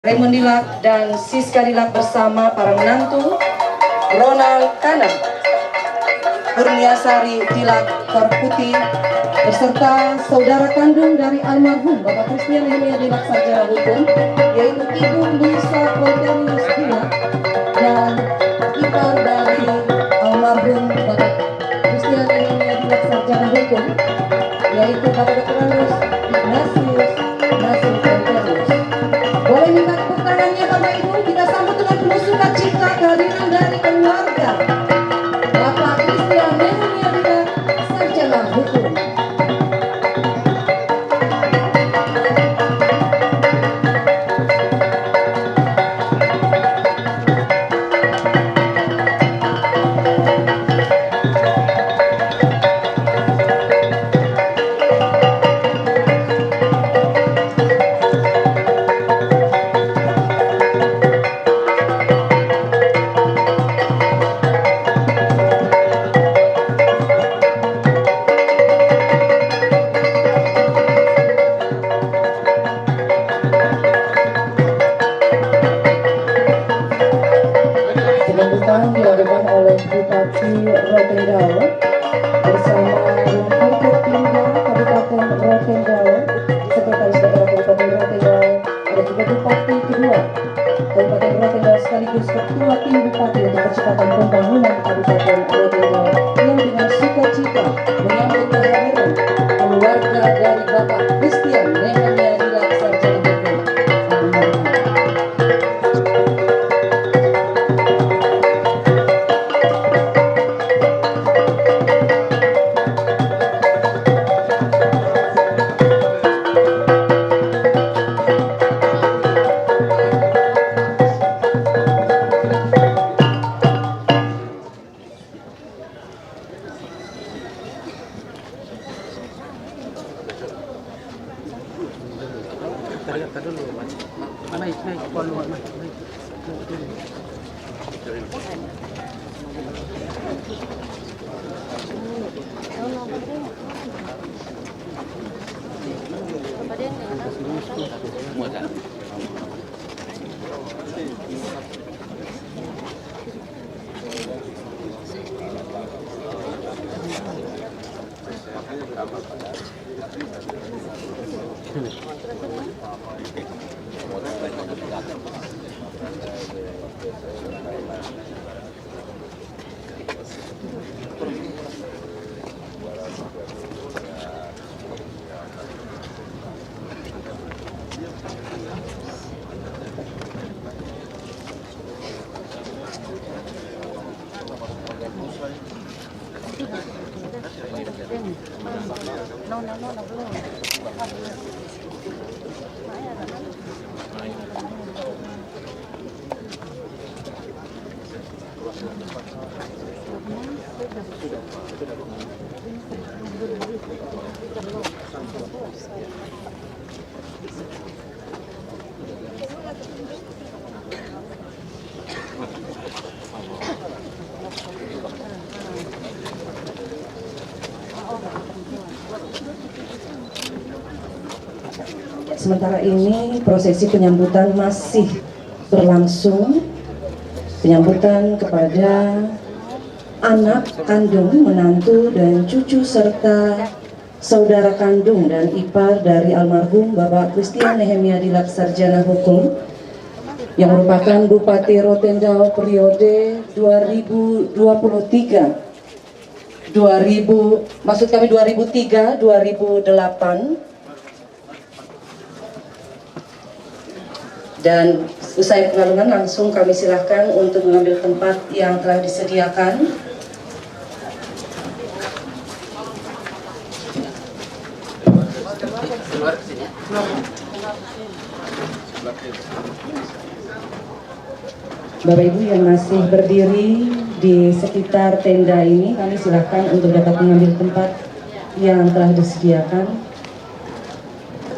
Raymond Dilak dan Siska Dilak bersama para menantu Ronald Tanam, Kurniasari Dilak Korputi beserta saudara kandung dari almarhum Bapak Christian Nehemia Dilak Sarjana Hukum, yaitu Ibu Lisa Polterius Dilak dan ipar dari almarhum Bapak Christian Nehemia Dilak Sarjana Hukum, yaitu Bapak Dr. Ignatius Nasir Polterius. Boleh minta tepuk tangannya Bapak Ibu, kita sambut dengan penuh sukacita kehadiran dari keluarga Bapak Christian Nehemia Dilak Sarjana Hukum. Sambutan dilakukan oleh Bupati Rotendao bersama Forkopimda Kabupaten Rotendao, Sekretaris Daerah Kabupaten Rotendao, ada juga Bupati kedua Kabupaten Rotendao sekaligus Ketua Tim Bupati untuk Percepatan Pembangunan Kabupaten Rotendao yang dengan sukacita menyambut kehadiran keluarga dari Bapak Christian Nehemia Dilak Sarjana Hukum. Kita dulu, naik keluar, Sementara ini prosesi penyambutan masih berlangsung. Penyambutan kepada anak kandung, menantu dan cucu serta saudara kandung dan ipar dari almarhum Bapak Christian Nehemia Dilak Sarjana Hukum yang merupakan Bupati Rotendao periode 2003 2008. Dan usai pengalungan langsung kami silahkan untuk mengambil tempat yang telah disediakan. Bapak Ibu yang masih berdiri di sekitar tenda ini, kami silahkan untuk dapat mengambil tempat yang telah disediakan.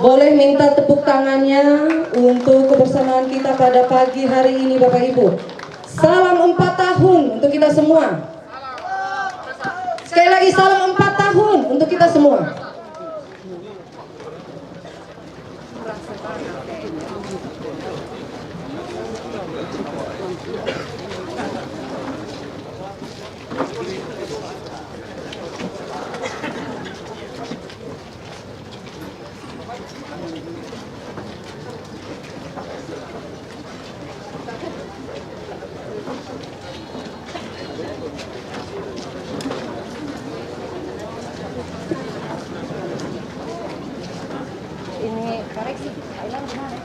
Boleh minta tepuk tangannya untuk kebersamaan kita pada pagi hari ini Bapak Ibu. Salam 4 tahun untuk kita semua. Sekali lagi salam 4 tahun untuk kita semua. Ini koreksi, Thailand gimana?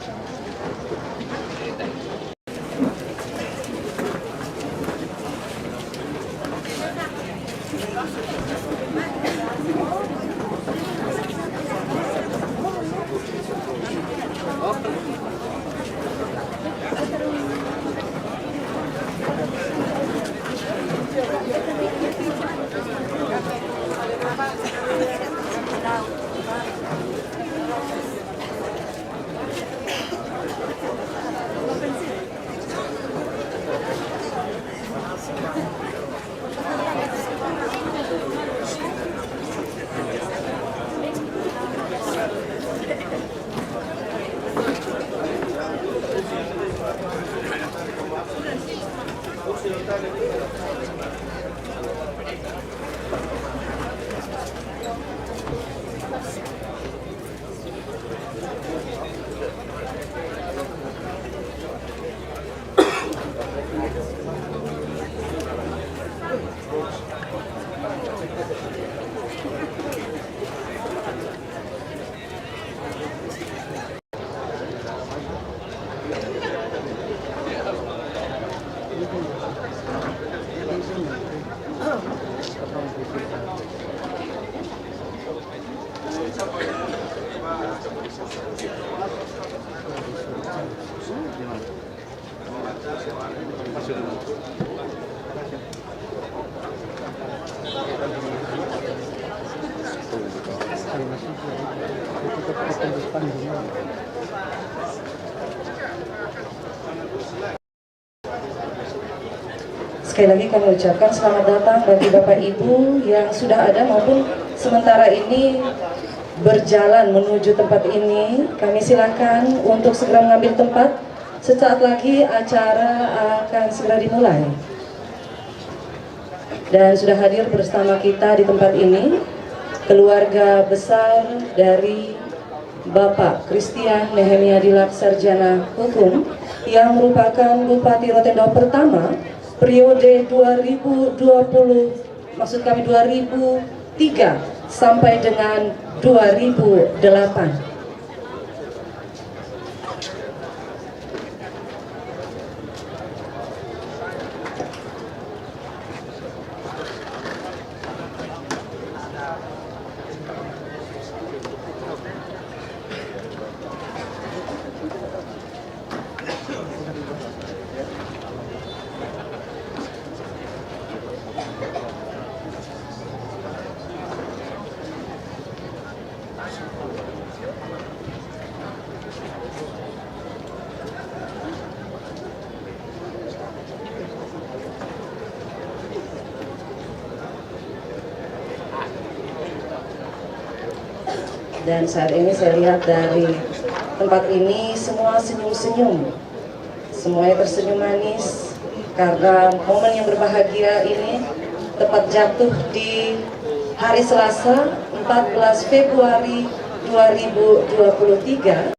Sekali lagi kami ucapkan selamat datang bagi Bapak Ibu yang sudah ada maupun sementara ini berjalan menuju tempat ini. Kami silakan untuk segera mengambil tempat. Sesaat lagi acara akan segera dimulai. Dan sudah hadir bersama kita di tempat ini keluarga besar dari Bapak Christian Nehemia Dilak Sarjana Hukum yang merupakan Bupati Rotendo pertama periode 2003 sampai dengan 2008. Dan saat ini saya lihat dari tempat ini semua senyum-senyum, semuanya tersenyum manis karena momen yang berbahagia ini tepat jatuh di hari Selasa 14 Februari 2023.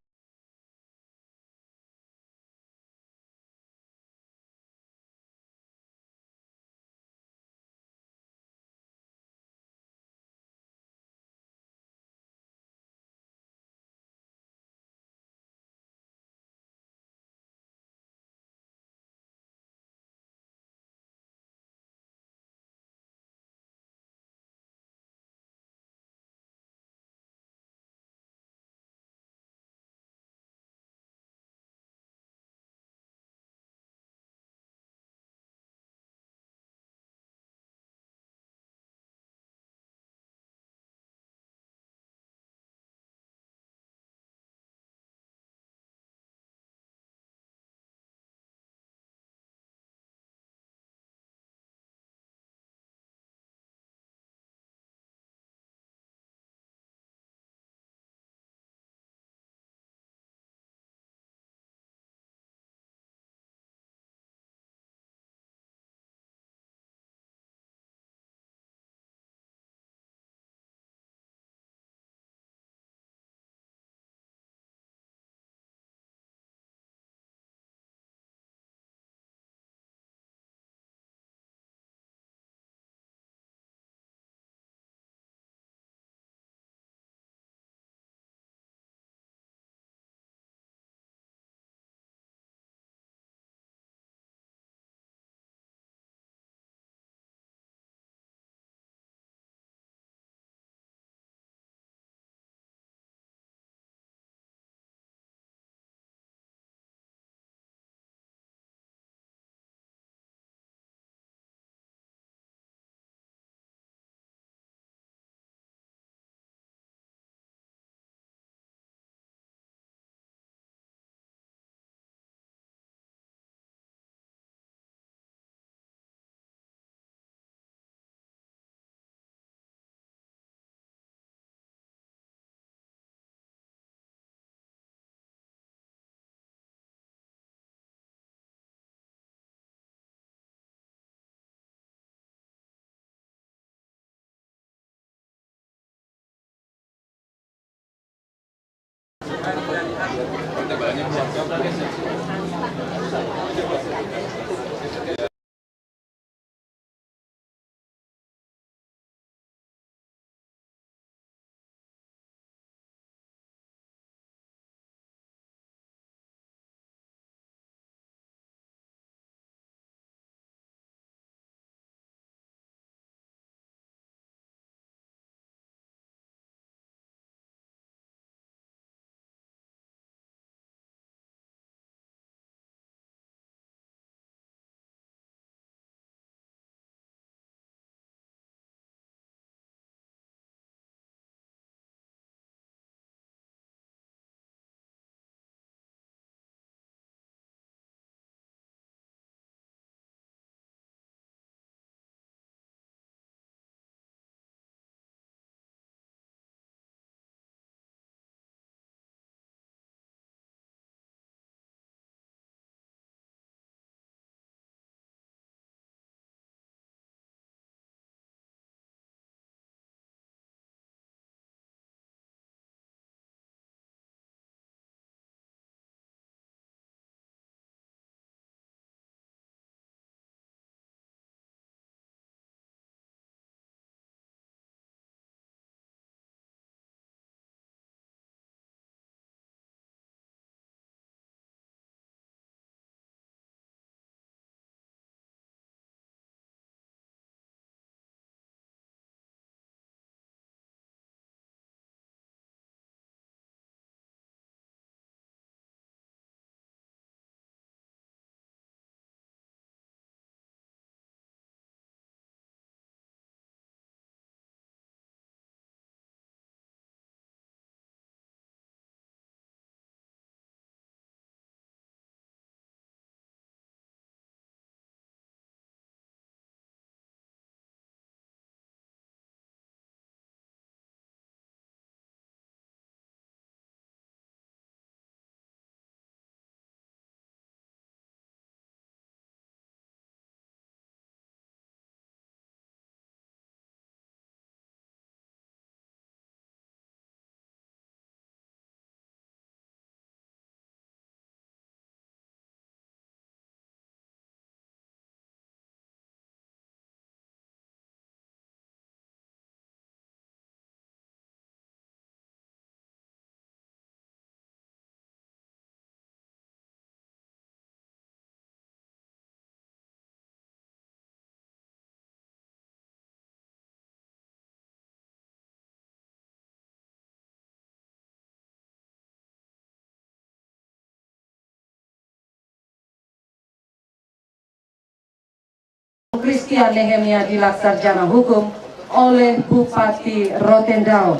Christian Nehemia Dilak Sarjana Hukum oleh Bupati Rotendao.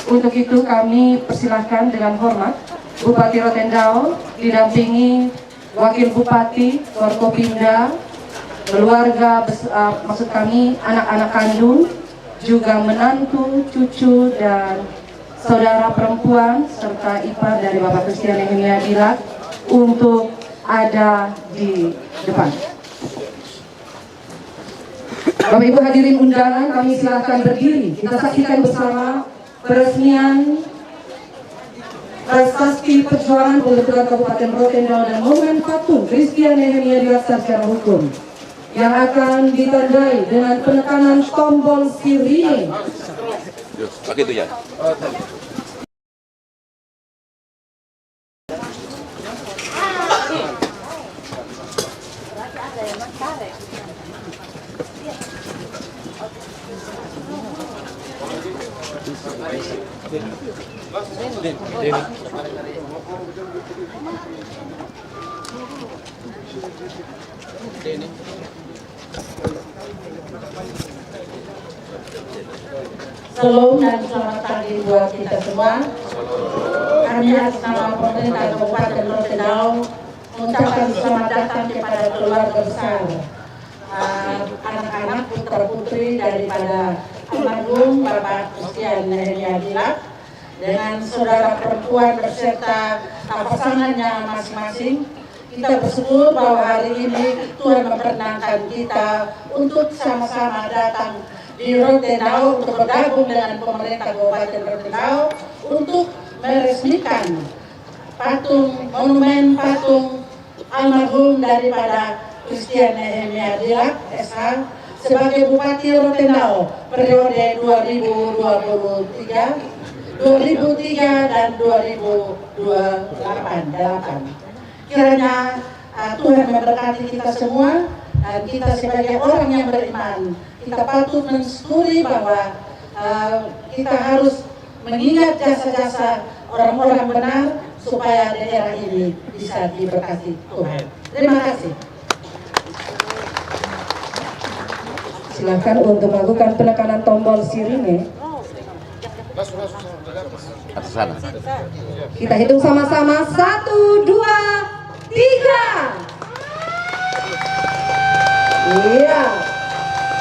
Untuk itu kami persilahkan dengan hormat Bupati Rotendao didampingi Wakil Bupati, Forkopimda, keluarga, maksud kami anak-anak kandung, juga menantu, cucu, dan saudara perempuan serta ipar dari Bapak Christian Nehemia Dilak untuk ada di depan. Bapak Ibu hadirin undangan, kami silakan berdiri. Kita saksikan bersama peresmian prestasi perjuangan pembentukan Kabupaten Rotendao dan momen patung Christian Nehemia Dilak Sarjana Hukum yang akan ditandai dengan penekanan tombol sirine. Pakai itu ya. Shalom dan selamat pagi buat kita semua. Kami atas nama pemerintah Kabupaten Rotendao mengucapkan selamat datang kepada keluarga besar, anak-anak putra putri daripada almarhum Bapak Christian Nehemia Dilak dengan saudara perempuan beserta pasangannya masing-masing. Kita bersyukur bahwa hari ini Tuhan memperkenankan kita untuk sama-sama datang di Rotendao untuk bergabung dengan pemerintah Kabupaten Rotendao untuk meresmikan monumen patung almarhum daripada Christian Nehemia Dilak SH sebagai Bupati Rotendao periode 2003 dan 2028. Kiranya Tuhan memberkati kita semua, dan kita sebagai orang yang beriman, kita patut mensyukuri bahwa kita harus mengingat jasa-jasa orang-orang benar supaya daerah ini bisa diberkati Tuhan. Terima kasih. Silakan untuk melakukan penekanan tombol sirine. Atas sana. Kita hitung sama-sama 1, 2, 3. Iya.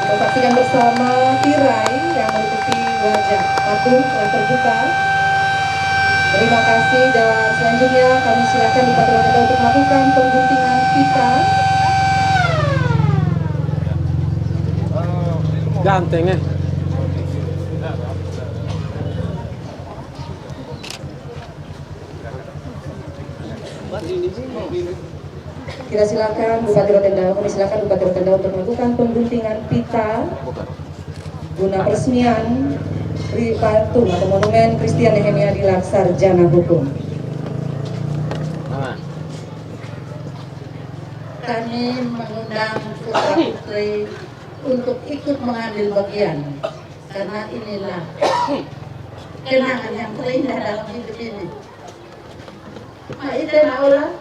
Kita saksikan bersama tirai yang menutupi wajah patung telah terbuka. Terima kasih, dan selanjutnya kami silakan Bupati Rotendao untuk melakukan pengguntingan pita. Ganteng ya. Kita silakan Bupati Rotendao, kami silakan Bupati Rotendao untuk melakukan pengguntingan pita guna peresmian patung atau monumen Christian Nehemia Dilak Sarjana Hukum. Kami mengundang putra-putri untuk ikut mengambil bagian, karena inilah kenangan yang terindah dalam hidup ini. Maida Naola,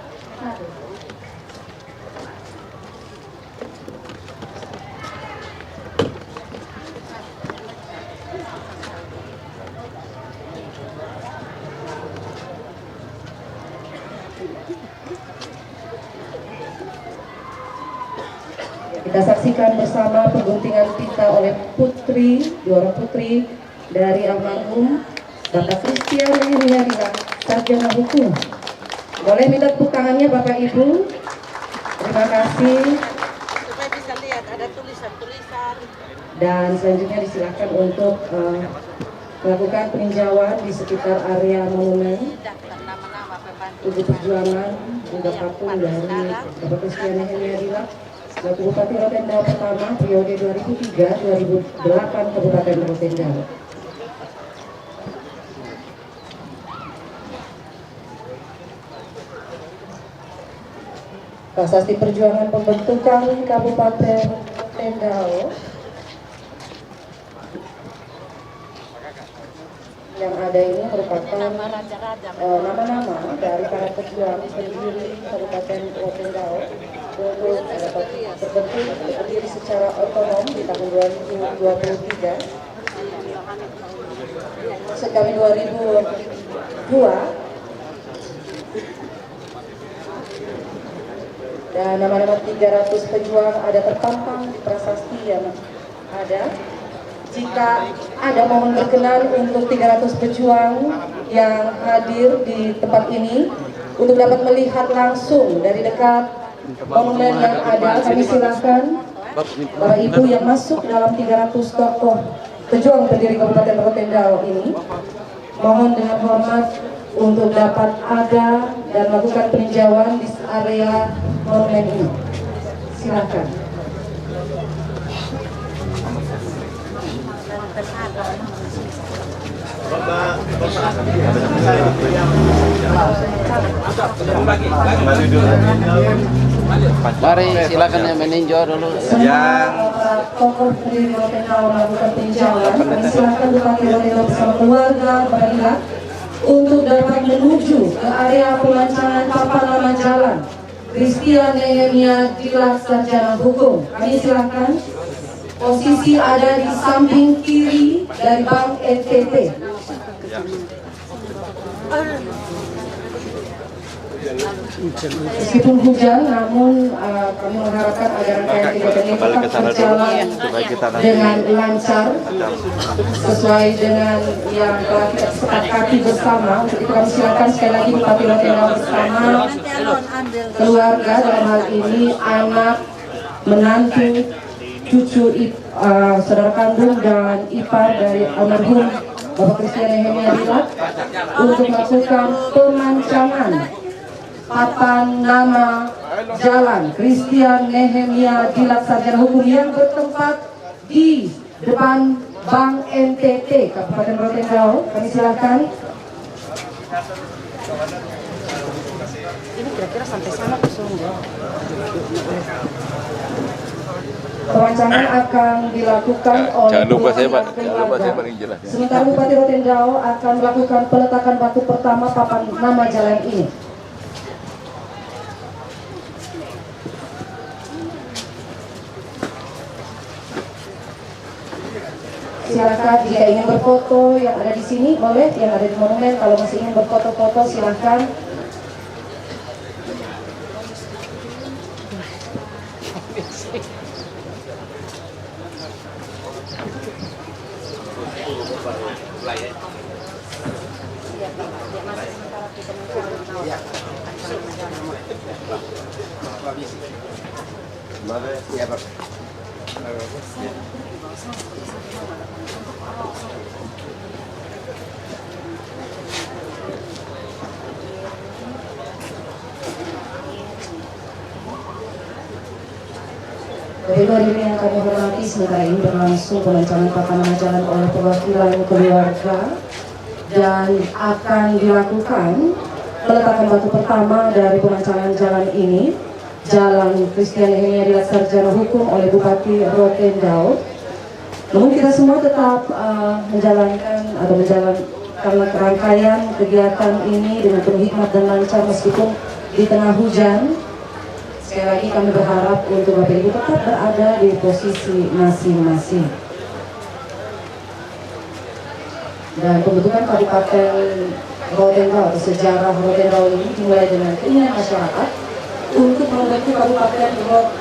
Kita saksikan bersama pengguntingan pita oleh dua orang putri dari almarhum Bapak Christian Nehemia Dilak Sarjana Hukum. Boleh minta tepuk tangannya Bapak Ibu. Terima kasih. supaya bisa lihat ada tulisan-tulisan. Dan selanjutnya disilakan untuk melakukan peninjauan di sekitar area monumen Nama-nama pembantu. Tugu Perjuangan juga patung dari Bapak Christian Nehemia Dilak selaku Bupati Rotendao pertama periode 2003-2008 Kabupaten Rotendao. Prasasti Perjuangan Pembentukan Kabupaten Rotendao yang ada ini merupakan nama-nama dari para pejuang pendiri Kabupaten Rotendao dulu berdiri secara otonom di tahun 2023 sekali 2002, dan nama-nama 300 pejuang ada terpampang di prasasti yang ada. Jika ada mohon berkenan untuk 300 pejuang yang hadir di tempat ini untuk dapat melihat langsung dari dekat monumen yang ada, kami silakan Bapak Ibu yang masuk dalam 300 tokoh pejuang pendiri Kabupaten Rotendao ini, mohon dengan hormat untuk dapat ada dan melakukan peninjauan di area monumen ini. Silakan. Mari silakan yang meninjau dulu. Semua tokoh pendiri Rotendao melakukan peninjauan. Kami silakan Bupati Rotendao bersama keluarga Bapak Dilak untuk dapat menuju ke area pemancangan papan nama jalan Christian Nehemia Dilak Sarjana Hukum. Kami silakan. Posisi ada di samping kiri dari Bank NTT. Meskipun hujan, namun kami mengharapkan agar rangkaian kegiatan ini tetap berjalan dengan lancar sesuai dengan yang telah kita sepakati bersama. Untuk itu kami silakan sekali lagi Bupati Rotendao bersama keluarga, dalam hal ini anak, menantu, cucu, saudara kandung dan ipar dari almarhum Bapak Christian Nehemia Dilak untuk melakukan pemancangan papan nama Jalan Christian Nehemia Dilak Sarjana Hukum yang bertempat di depan Bank NTT Kabupaten Rotendao. Kami silakan. Ini kira-kira sampai sana kosong ya? Pemancangan akan dilakukan oleh Jangan lupa saya, Pak. keluarga. Jangan lupa saya paling jelas. Sementara Bupati Rotendao akan melakukan peletakan batu pertama papan nama jalan ini. Silakan jika ingin berfoto yang ada di sini boleh, yang ada di monumen. Kalau masih ingin berfoto-foto silakan. Bapak Ibu yang kami hormati, sementara ini berlangsung pemancangan papan nama jalan oleh perwakilan keluarga dan akan dilakukan peletakan batu pertama dari pemancangan jalan ini, Jalan Christian Nehemia Dilak Sarjana Hukum oleh Bupati Rotendao. Namun kita semua tetap menjalankan rangkaian kegiatan ini dengan penuh hikmat dan lancar meskipun di tengah hujan. Sekali lagi kami berharap untuk Bapak Ibu tetap berada di posisi masing-masing. Dan pembentukan Kabupaten Rotendao atau sejarah Rotendao ini dimulai dengan keinginan masyarakat untuk membentuk kabupaten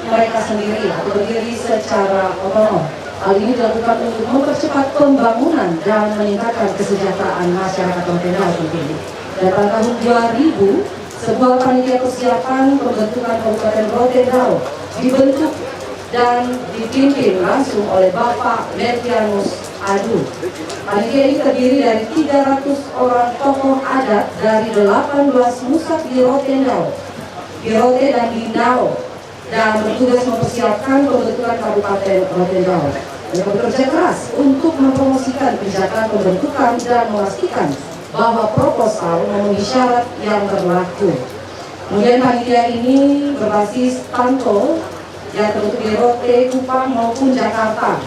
mereka sendiri atau berdiri secara otonom. Hal ini dilakukan untuk mempercepat pembangunan dan meningkatkan kesejahteraan masyarakat Rotendao tentunya. Dan pada tahun 2000 sebuah panitia persiapan pembentukan Kabupaten Rotendao dibentuk dan dipimpin langsung oleh Bapak Mertianus Adu. Panitia ini terdiri dari 300 orang tokoh adat dari 18 musab di Rotendao, di Rote dan di Ndao, dan bertugas mempersiapkan pembentukan Kabupaten Rotendao. Mereka bekerja keras untuk mempromosikan kebijakan pembentukan dan memastikan bahwa proposal memenuhi syarat yang berlaku. Kemudian panitia ini berbasis Tanto yang terbentuk di Rote, Kupang maupun Jakarta.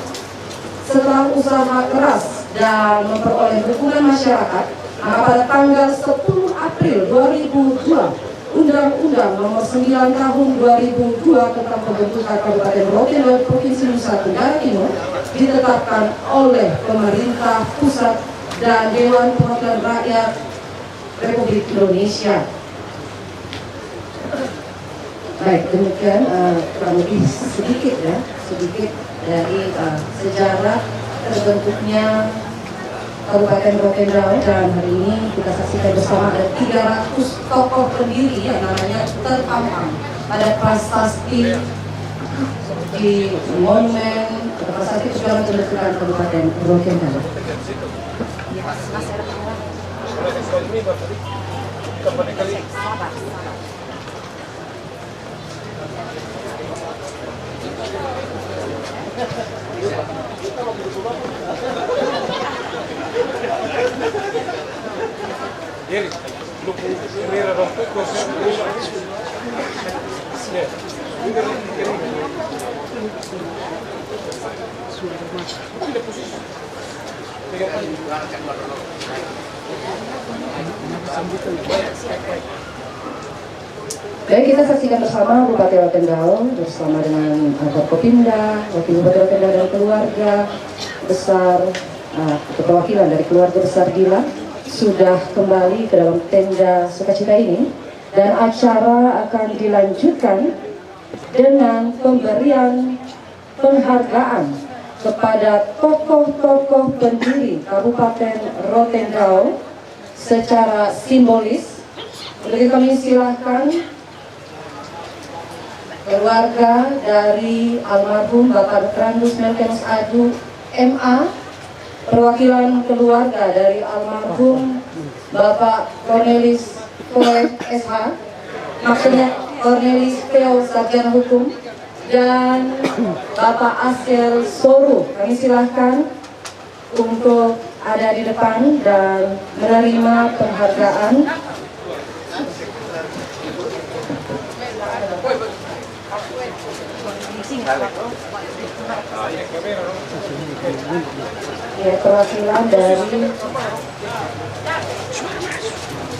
Setelah usaha keras dan memperoleh dukungan masyarakat, maka pada tanggal 10 April 2002, Undang-Undang Nomor 9 Tahun 2002 tentang pembentukan Kabupaten Rotendao Provinsi Nusa Tenggara Timur ditetapkan oleh pemerintah pusat dan Dewan Perwakilan Rakyat Republik Indonesia. Baik, demikian kurang lebih sedikit dari sejarah terbentuknya Kabupaten Rotendao, dan hari ini kita saksikan bersama ada 300 tokoh pendiri yang namanya terpampang pada prasasti di monumen prasasti perjuangan pembentukan Kabupaten Rotendao. Baik, kita saksikan bersama Bupati Rotendao bersama dengan Forkopimda, Wakil Bupati Rotendao dan keluarga besar, perwakilan dari keluarga besar Dilak sudah kembali ke dalam tenda sukacita ini, dan acara akan dilanjutkan dengan pemberian penghargaan kepada tokoh-tokoh pendiri Kabupaten Rotendao secara simbolis. Untuk itu kami silahkan keluarga dari almarhum Bapak Dr. Mertianus Adu MA perwakilan keluarga dari almarhum Bapak Cornelis Koe SH, maksudnya Cornelis Peo Sarjana Hukum, dan Bapak Asel Soru. Kami silahkan untuk ada di depan dan menerima penghargaan. Ya, perwakilan dari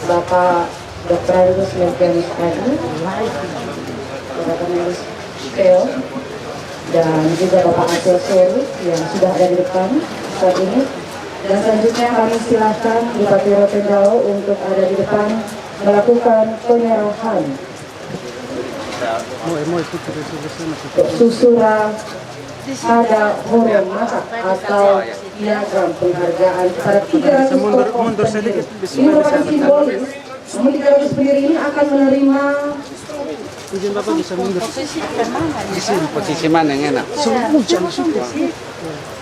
Bapak Dr. Agus Melkianis Adi, Bapak Cornelis Peo, dan juga Bapak Asel Soru yang sudah ada di depan saat ini. Dan selanjutnya kami silakan Bupati Rotendao untuk ada di depan melakukan penyerahan susura ada hormat atau piagam penghargaan kepada 300 tokoh pendiri. Ini merupakan simbolis. Namun 300 pendiri ini akan menerima. Izin Bapak bisa mundur. Posisi mana yang enak?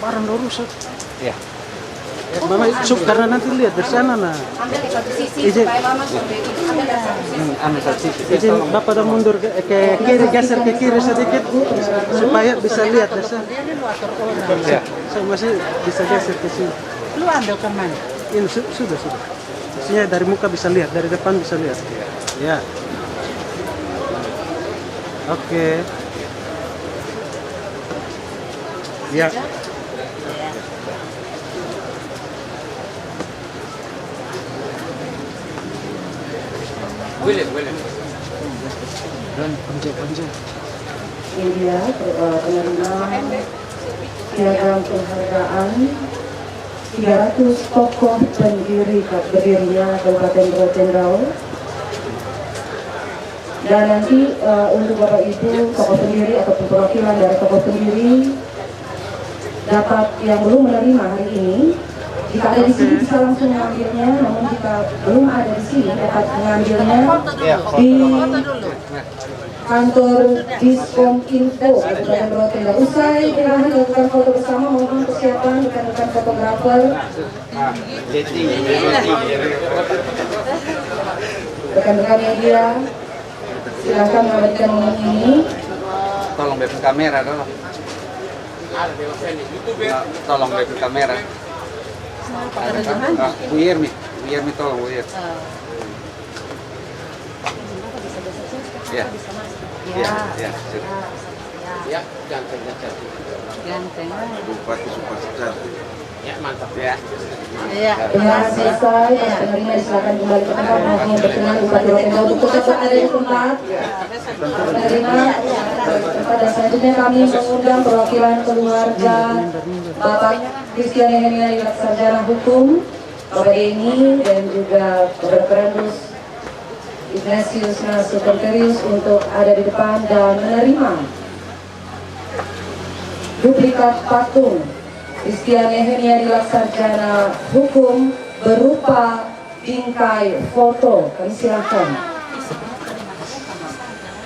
Barang rusak. Ya. Mama karena nanti lihat dari sana nah. Izin. Izin Bapak dah mundur ke kiri, geser ke kiri sedikit supaya bisa lihat dari sana. Ya. Saya masih bisa geser ke sini. Lu ambil ke mana? Ini sudah. Maksudnya dari muka bisa lihat, dari depan bisa lihat. Ya. Oke. Ya. Boleh. Dan panja. Ini dia penerima piagam penghargaan 300 tokoh pendiri berdirinya Kabupaten Rotendao. Dan nanti untuk Bapak Ibu tokoh pendiri ataupun perwakilan dari tokoh pendiri dapat yang belum menerima hari ini, jika ada di sini bisa langsung mengambilnya. Namun jika belum ada di sini dapat mengambilnya di kantor Diskom.info Kabupaten Rotendao. Usai silahkan lakukan foto bersama, mohon persiapan rekan-rekan fotografer. Rekan-rekan media silahkan mengabadikan momen ini. Tolong bebek kamera dong. Tolong bebek kamera. Bu Yermi tolong Bu Yermi. Ya. Ya, gantengnya cantik. Ganteng. Bupati super cantik. Ya, mantap ya. Iya. Dengan selesai, pas penerima disilakan kembali ke tempat. Mohon berkenan Bupati Rotendao untuk tetap ada di tempat. Penerima tempat, dan selanjutnya kami mengundang perwakilan keluarga Bapak Christian Nehemia Sarjana Hukum, Bapak Deni, dan juga Bapak Randus Ignatius Nasukonterius untuk ada di depan dan menerima duplikat patung Christian Nehemia Sarjana Hukum berupa bingkai foto. Kami silakan.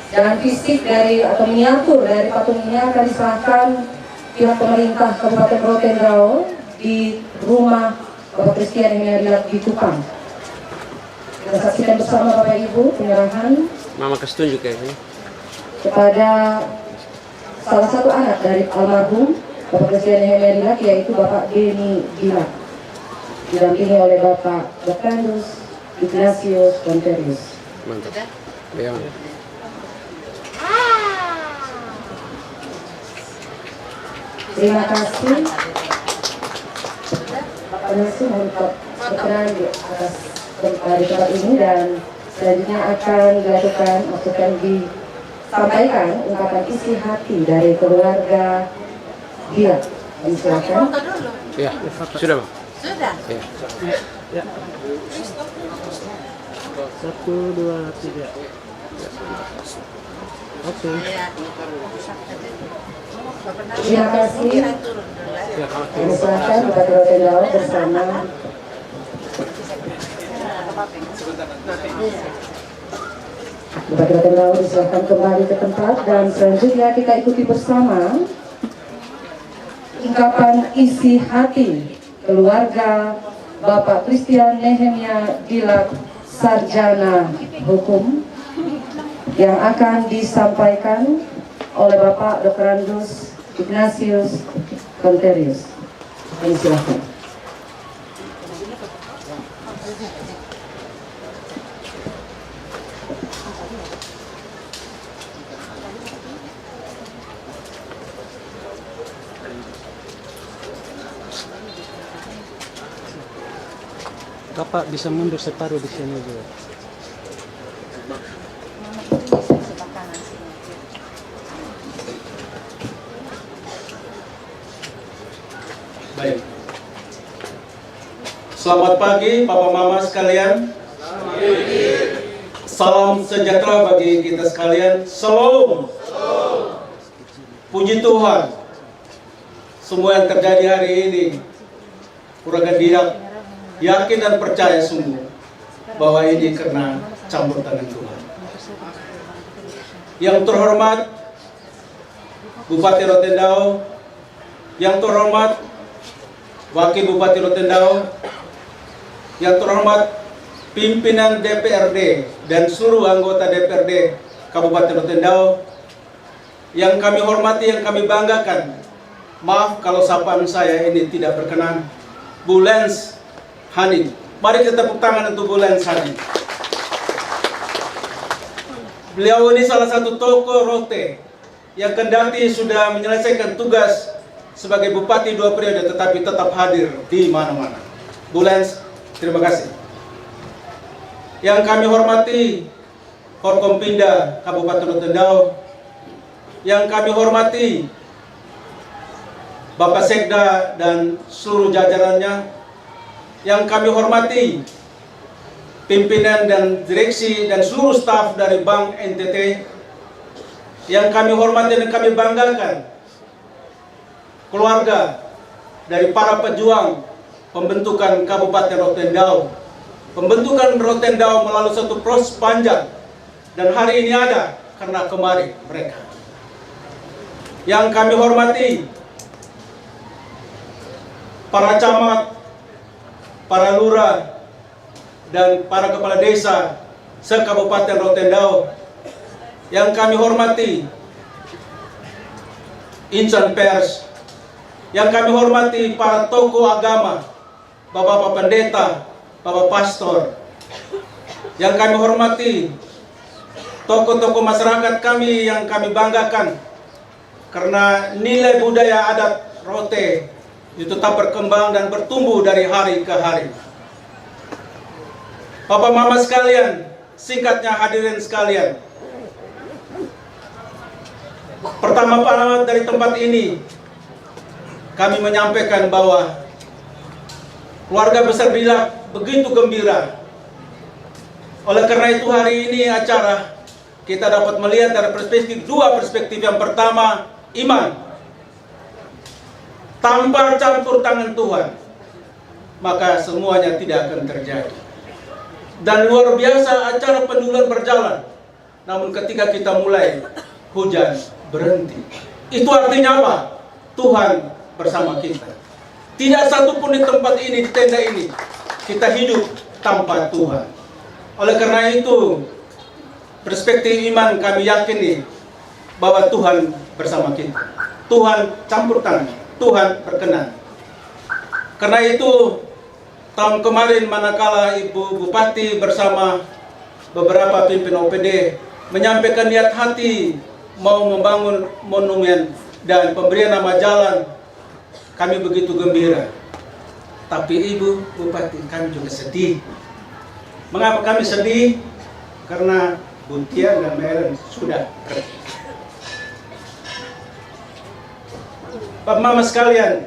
Dan fisik dari atau miniatur dari patung ini akan diserahkan pihak pemerintah Kabupaten Rotendao di rumah Bapak Christian Nehemia di Kupang. Kita saksikan bersama Bapak Ibu penyerahan Mama kasih tunjuk kayaknya. kepada salah satu anak dari almarhum Bapak Christian Nehemia, yaitu Bapak Deni Dilak, didampingi oleh Bapak Dr. Ignatius Konterius. Mantap. Ya. Terima kasih. Bapak Nasi mohon berkenan di atas di tempat ini, dan selanjutnya akan dilakukan disampaikan ungkapan isi hati dari keluarga dia. Silakan. Ya, sudah Bang. Sudah. Ya. Ya. 1, 2, 3. Oke. Terima kasih. Kami silakan Bupati Rotendao bersama Bupati Rotendao disilakan kembali ke tempat, dan selanjutnya kita ikuti bersama ungkapan isi hati keluarga Bapak Christian Nehemia Dilak, Sarjana Hukum, yang akan disampaikan oleh Bapak Dr. Andus Ignatius Conterius. Kami silakan. Bapak bisa mundur separuh di sini juga. Baik. Selamat pagi Papa Mama sekalian. Salam sejahtera bagi kita sekalian. Shalom. Puji Tuhan. Semua yang terjadi hari ini, Kurangkan Dilak yakin dan percaya sungguh bahwa ini karena campur tangan Tuhan. Yang terhormat Bupati Rotendao, yang terhormat Wakil Bupati Rotendao, yang terhormat pimpinan DPRD dan seluruh anggota DPRD Kabupaten Rotendao, yang kami hormati, yang kami banggakan. Maaf kalau sapaan saya ini tidak berkenan. Bu Lens Hani, mari kita tepuk tangan untuk Bu Lens Hani. Beliau ini salah satu tokoh Rote yang kendati sudah menyelesaikan tugas sebagai bupati 2 periode tetapi tetap hadir di mana-mana. Bu Lens, terima kasih. Yang kami hormati Forkompinda Kabupaten Rotendao, yang kami hormati Bapak Sekda dan seluruh jajarannya, yang kami hormati pimpinan dan direksi dan seluruh staf dari Bank NTT, yang kami hormati dan kami banggakan keluarga dari para pejuang pembentukan Kabupaten Rotendao. Pembentukan Rotendao melalui satu proses panjang dan hari ini ada karena kemarin mereka. Yang kami hormati para camat, para lurah, dan para kepala desa se-Kabupaten Rotendao. Yang kami hormati insan pers, yang kami hormati para tokoh agama, Bapak-Bapak Pendeta, Bapak Pastor, yang kami hormati tokoh-tokoh masyarakat kami yang kami banggakan karena nilai budaya adat Rote itu tetap berkembang dan bertumbuh dari hari ke hari. Bapak Mama sekalian, singkatnya hadirin sekalian. Pertama-tama dari tempat ini kami menyampaikan bahwa keluarga besar Dilak begitu gembira. Oleh karena itu hari ini acara kita dapat melihat dari dua perspektif. Yang pertama, iman. Tanpa campur tangan Tuhan, maka semuanya tidak akan terjadi. Dan luar biasa acara penduluan berjalan. Namun ketika kita mulai, hujan berhenti. Itu artinya apa? Tuhan bersama kita. Tidak satupun di tempat ini, di tenda ini, kita hidup tanpa Tuhan. Oleh karena itu, perspektif iman kami yakini bahwa Tuhan bersama kita. Tuhan campur tangan. Tuhan berkenan. Karena itu tahun kemarin manakala Ibu Bupati bersama beberapa pimpinan OPD menyampaikan niat hati mau membangun monumen dan pemberian nama jalan, kami begitu gembira. Tapi Ibu Bupati, kami juga sedih. Mengapa kami sedih? Karena Buntian dan Meren sudah pergi. Bapak Mama sekalian,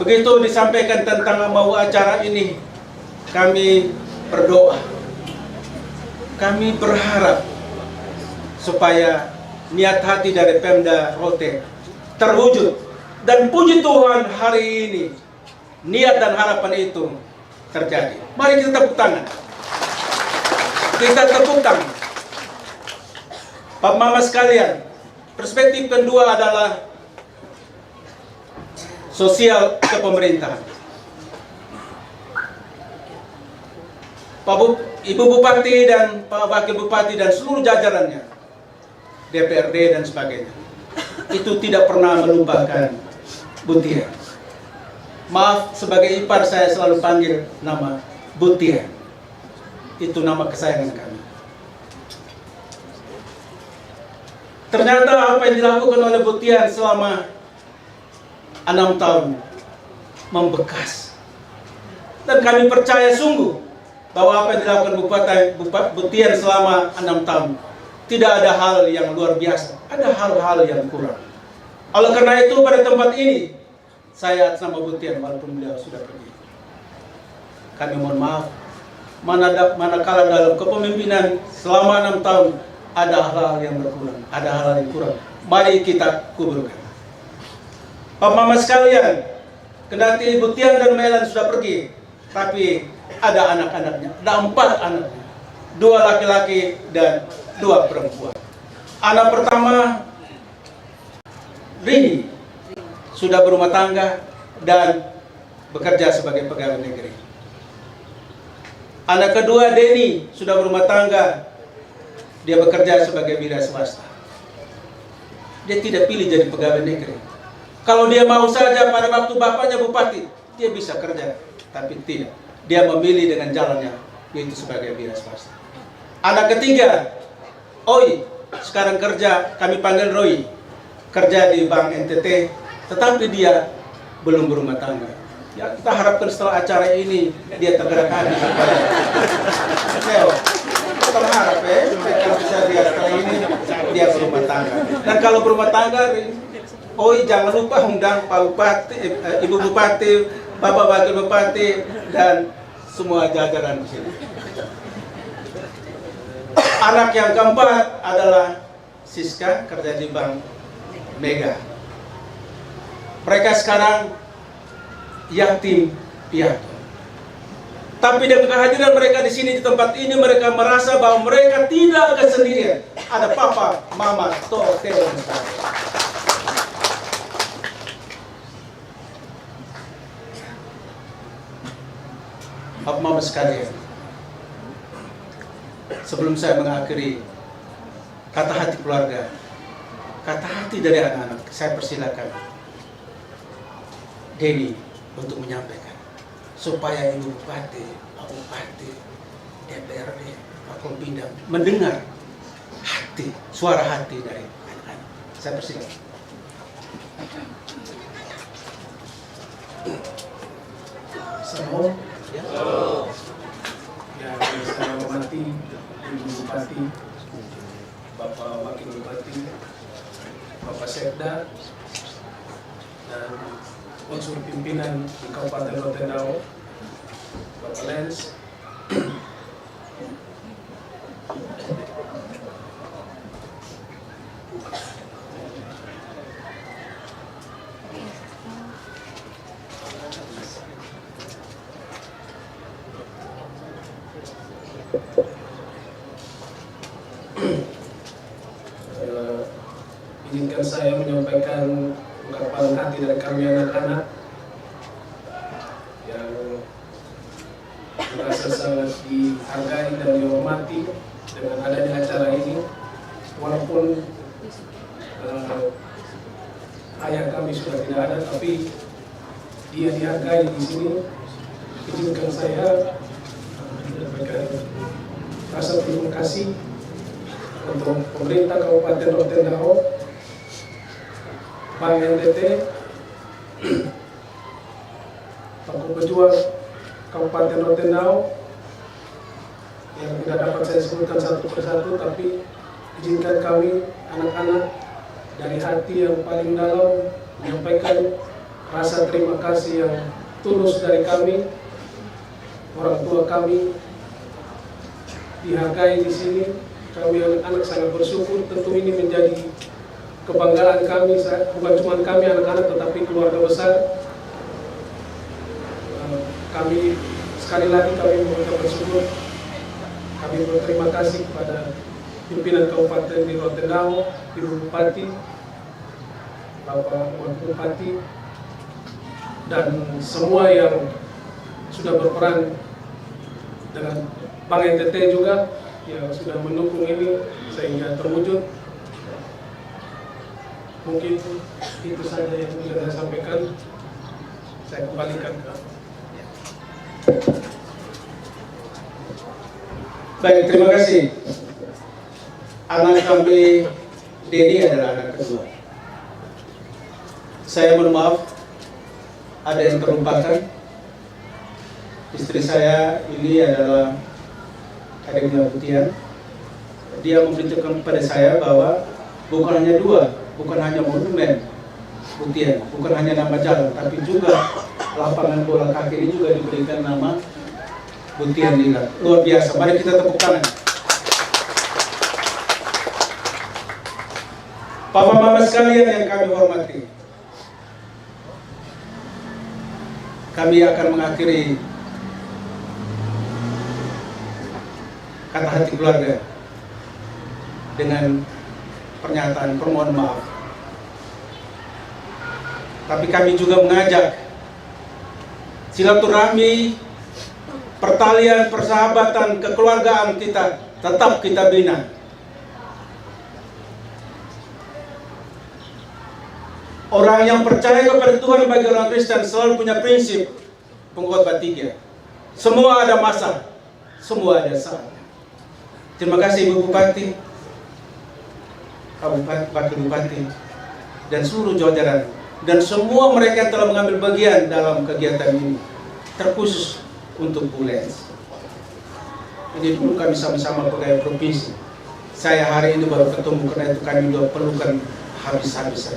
begitu disampaikan tentang mau acara ini, kami berdoa. Kami berharap supaya niat hati dari Pemda Rote terwujud. Dan puji Tuhan hari ini, niat dan harapan itu terjadi. Mari kita tepuk tangan. Kita tepuk tangan. Bapak Mama sekalian, perspektif kedua adalah sosial kepemerintahan. Ibu Bupati dan Pak Wakil Bupati dan seluruh jajarannya, DPRD dan sebagainya, itu tidak pernah melupakan Butia. Maaf, sebagai ipar saya selalu panggil nama Butia. Itu nama kesayangan kami. Ternyata apa yang dilakukan oleh Butia selama 6 tahun membekas. Dan kami percaya sungguh bahwa apa yang dilakukan Butia selama 6 tahun tidak ada hal yang luar biasa, ada hal-hal yang kurang. Oleh karena itu pada tempat ini saya atas nama Butia, walaupun beliau sudah pergi, kami mohon maaf manakala dalam kepemimpinan selama 6 tahun ada hal-hal yang berkurang, ada hal-hal yang kurang. Mari kita kuburkan. Bapak Mama sekalian, kendati Butia dan Melan sudah pergi, tapi ada anak-anaknya, ada 4 anaknya, 2 laki-laki dan 2 perempuan. Anak pertama Rini sudah berumah tangga dan bekerja sebagai pegawai negeri. Anak kedua Denny sudah berumah tangga, dia bekerja sebagai wira swasta. Dia tidak pilih jadi pegawai negeri. Kalau dia mau saja pada waktu bapaknya bupati, dia bisa kerja, tapi tidak. Dia memilih dengan jalannya, yaitu sebagai wira swasta. Anak ketiga, Oi, sekarang kerja, kami panggil Roy, kerja di Bank NTT, tetapi dia belum berumah tangga. Ya, kita harapkan setelah acara ini dia tergerak hati supaya kita berharap supaya kalau bisa dia setelah ini dia berumah tangga. Dan kalau berumah tangga, Oi jangan lupa undang Pak Bupati, Ibu Bupati, Bapak Wakil Bupati dan semua jajaran di sini. Anak yang keempat adalah Siska, kerja di Bank Mega. Mereka sekarang yatim piatu. Tapi dengan kehadiran mereka di sini di tempat ini, mereka merasa bahwa mereka tidak kesendirian. Ada papa, mama, Teo, dan sebagainya. Bapak Mama sekalian, sebelum saya mengakhiri kata hati keluarga, kata hati dari anak-anak, saya persilakan Denny untuk menyampaikan supaya Ibu Bupati, Pak Bupati, DPRD, Pak Kompindang mendengar hati, suara hati dari anak-anak. Saya persilakan. Assalamualaikum. Yang saya hormati Ibu Bupati, Bapak Wakil Bupati, Bapak Sekda, dan unsur pimpinan di Kabupaten Rotendao, Bapak Lens, izinkan saya menyampaikan ungkapan hati dari kami anak-anak yang merasa sangat dihargai dan dihormati dengan adanya acara ini. Walaupun ayah kami sudah tidak ada, tapi dia dihargai di sini. Izinkan saya menyampaikan rasa terima kasih untuk pemerintah Kabupaten Rotendao, Bank NTT, Paku Pejuang Kabupaten Rotendao, yang tidak dapat saya sebutkan satu persatu, tapi izinkan kami anak-anak dari hati yang paling dalam menyampaikan rasa terima kasih yang tulus dari kami, orang tua kami dihargai di sini. Kami anak-anak sangat bersyukur. Tentu ini menjadi kebanggaan kami, bukan cuma kami anak-anak, tetapi keluarga besar. Kami sekali lagi kami mengucapkan bersyukur. Kami berterima kasih kepada pimpinan Kabupaten di Rotendao, Ibu Bupati, Bapak Wakil Bupati, dan semua yang sudah berperan dengan Bank NTT juga yang sudah mendukung ini sehingga terwujud. Mungkin itu saja yang bisa saya sampaikan. Saya kembalikan ke. Baik, terima kasih. Anak kami Dedi adalah anak kedua. Saya mohon maaf, ada yang terlupakan. Istri saya ini adalah adiknya Butian. Dia memberitahukan kepada saya bahwa bukan hanya dua, bukan hanya monumen Butian, bukan hanya nama jalan, tapi juga lapangan bola kaki ini juga diberikan nama Butian Dilat. Luar biasa, mari kita tepuk tangan. Papa mama sekalian yang kami hormati, kami akan mengakhiri kata hati keluarga dengan pernyataan permohonan maaf. Tapi kami juga mengajak silaturahmi, pertalian, persahabatan, kekeluargaan kita tetap kita bina. Orang yang percaya kepada Tuhan bagi orang Kristen selalu punya prinsip pengkhotbah 3. Semua ada masa, semua ada saat. Terima kasih Ibu Bupati, Wakil Bupati, dan seluruh jajaran, dan semua mereka yang telah mengambil bagian dalam kegiatan ini, terkhusus untuk Bu Lens. Ini dulu kami sama-sama pegawai provinsi. Saya hari ini baru ketemu, karena itu kami sudah perlukan habis-habisan.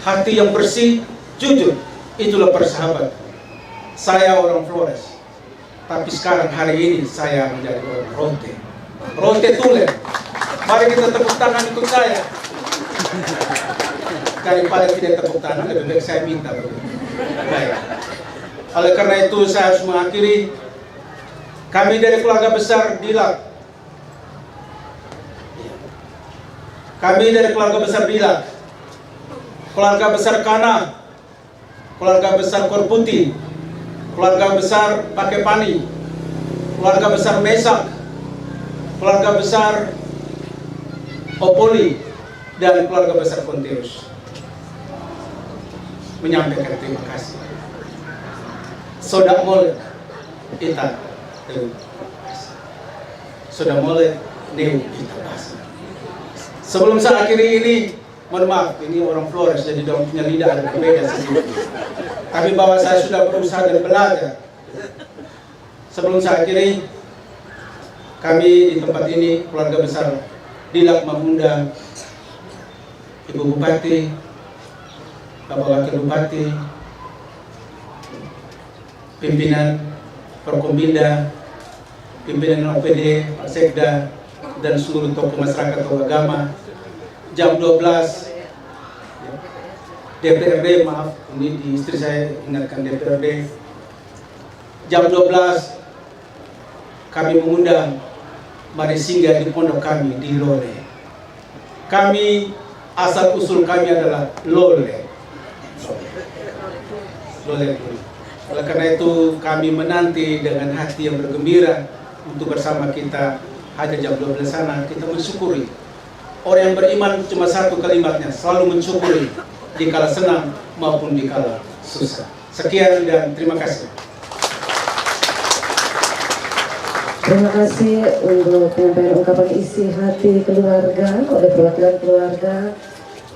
Hati yang bersih, jujur, itulah persahabatan. Saya orang Flores, tapi sekarang hari ini saya menjadi orang Rote. Rote Tulen. Mari kita tepuk tangan untuk saya. Daripada tidak tepuk tangan, lebih baik saya minta. Baik. Oleh karena itu saya harus mengakhiri. Kami dari keluarga besar Dilat. Kami dari keluarga besar Dilat, keluarga besar Kana, keluarga besar Korputi, keluarga besar Pakepani, keluarga besar Mesak, keluarga besar Opoli, dan keluarga besar Konteus menyampaikan terima kasih. Sodak mole kita sudah mulai neu kita bahas. Sebelum saya akhiri ini, mohon maaf, ini orang Flores jadi dia punya lidah ada berbeda sedikit. Tapi bahwa saya sudah berusaha dan belajar. Sebelum saya akhiri, kami di tempat ini keluarga besar Dilat mengundang Ibu Bupati, Bapak Wakil Bupati, pimpinan Forkombinda, pimpinan OPD, Pak Sekda, dan seluruh tokoh masyarakat atau agama. Jam 12 DPRD, maaf, ini di istri saya ingatkan DPRD. Jam 12 kami mengundang mari singgah di pondok kami di Lole. Kami asal usul kami adalah Lole. Lole. Oleh karena itu kami menanti dengan hati yang bergembira untuk bersama kita hadir jam 12 sana. Kita mensyukuri. Orang yang beriman cuma satu kalimatnya, selalu mensyukuri di kala senang maupun di kala susah. Sekian dan terima kasih. Terima kasih untuk penyampaian ungkapan isi hati keluarga oleh perwakilan keluarga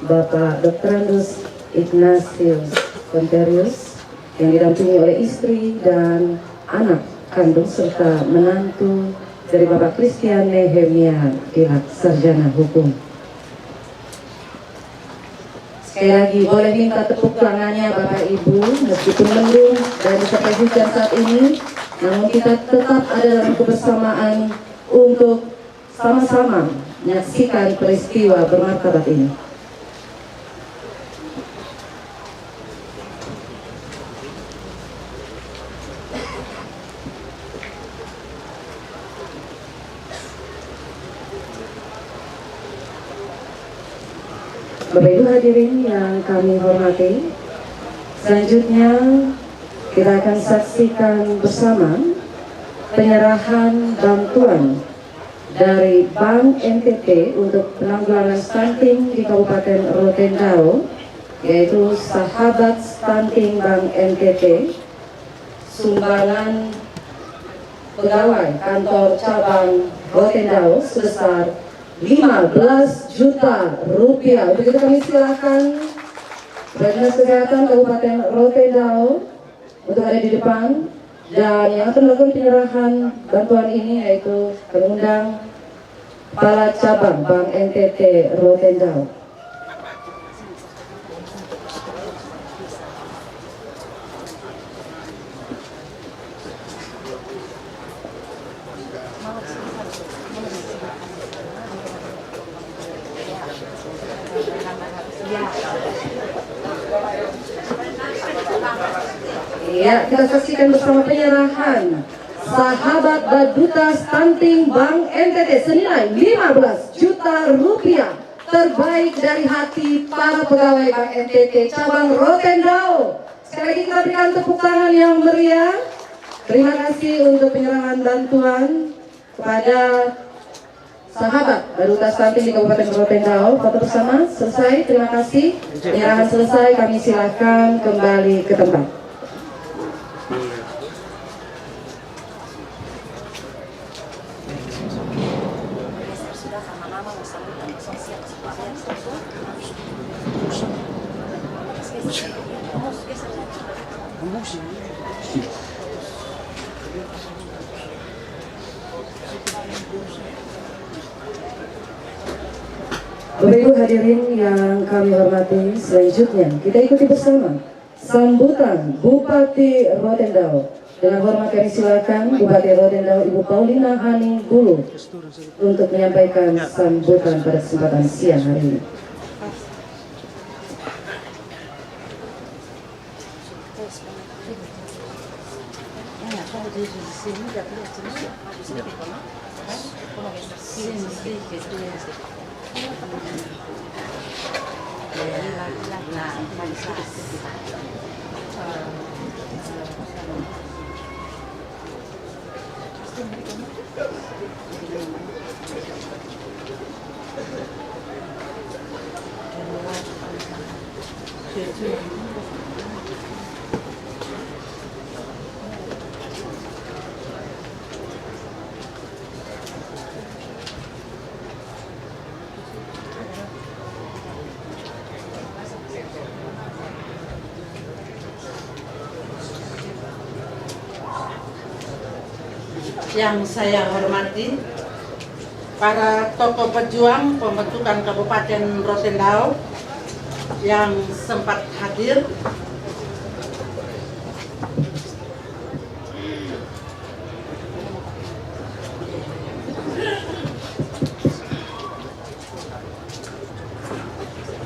Bapak Dr. Andus Ignatius Konterius yang didampingi oleh istri dan anak kandung serta menantu dari Bapak Christian Nehemia Dilat, Sarjana Hukum. Sekali lagi boleh minta tepuk tangannya Bapak Ibu, meskipun mendung dan disertai hujan saat ini, namun kita tetap ada dalam kebersamaan untuk sama-sama menyaksikan peristiwa bermartabat ini. Bapak Ibu hadirin yang kami hormati, Selanjutnya kita akan saksikan bersama penyerahan bantuan dari Bank NTT untuk penanggulangan stunting di Kabupaten Rotendao, yaitu Sahabat Stunting Bank NTT, sumbangan pegawai kantor cabang Rotendao sebesar 15 juta rupiah. Untuk itu kami silakan Dinas Kesehatan Kabupaten Rotendao untuk ada di depan, dan yang akan melakukan penyerahan bantuan ini yaitu mengundang Kepala Cabang Bank NTT Rotendao. Ya, kita saksikan bersama penyerahan Sahabat Baduta Stunting Bank NTT senilai 15 juta rupiah terbaik dari hati para pegawai Bank NTT cabang Rotendao. Sekali lagi kita berikan tepuk tangan yang meriah. Terima kasih untuk penyerahan bantuan kepada Sahabat Baduta Stunting di Kabupaten Rotendao. Foto bersama selesai. Terima kasih. Penyerahan selesai. Kami silakan kembali ke tempat. Bapak Ibu hadirin yang kami hormati, selanjutnya kita ikuti bersama sambutan Bupati Rotendao. Dengan hormat kami silakan Bupati Rotendao Ibu Paulina Haning Bulu untuk menyampaikan sambutan pada kesempatan siang hari ini. Yang saya hormati para tokoh pejuang pembentukan Kabupaten Rotendao yang sempat hadir,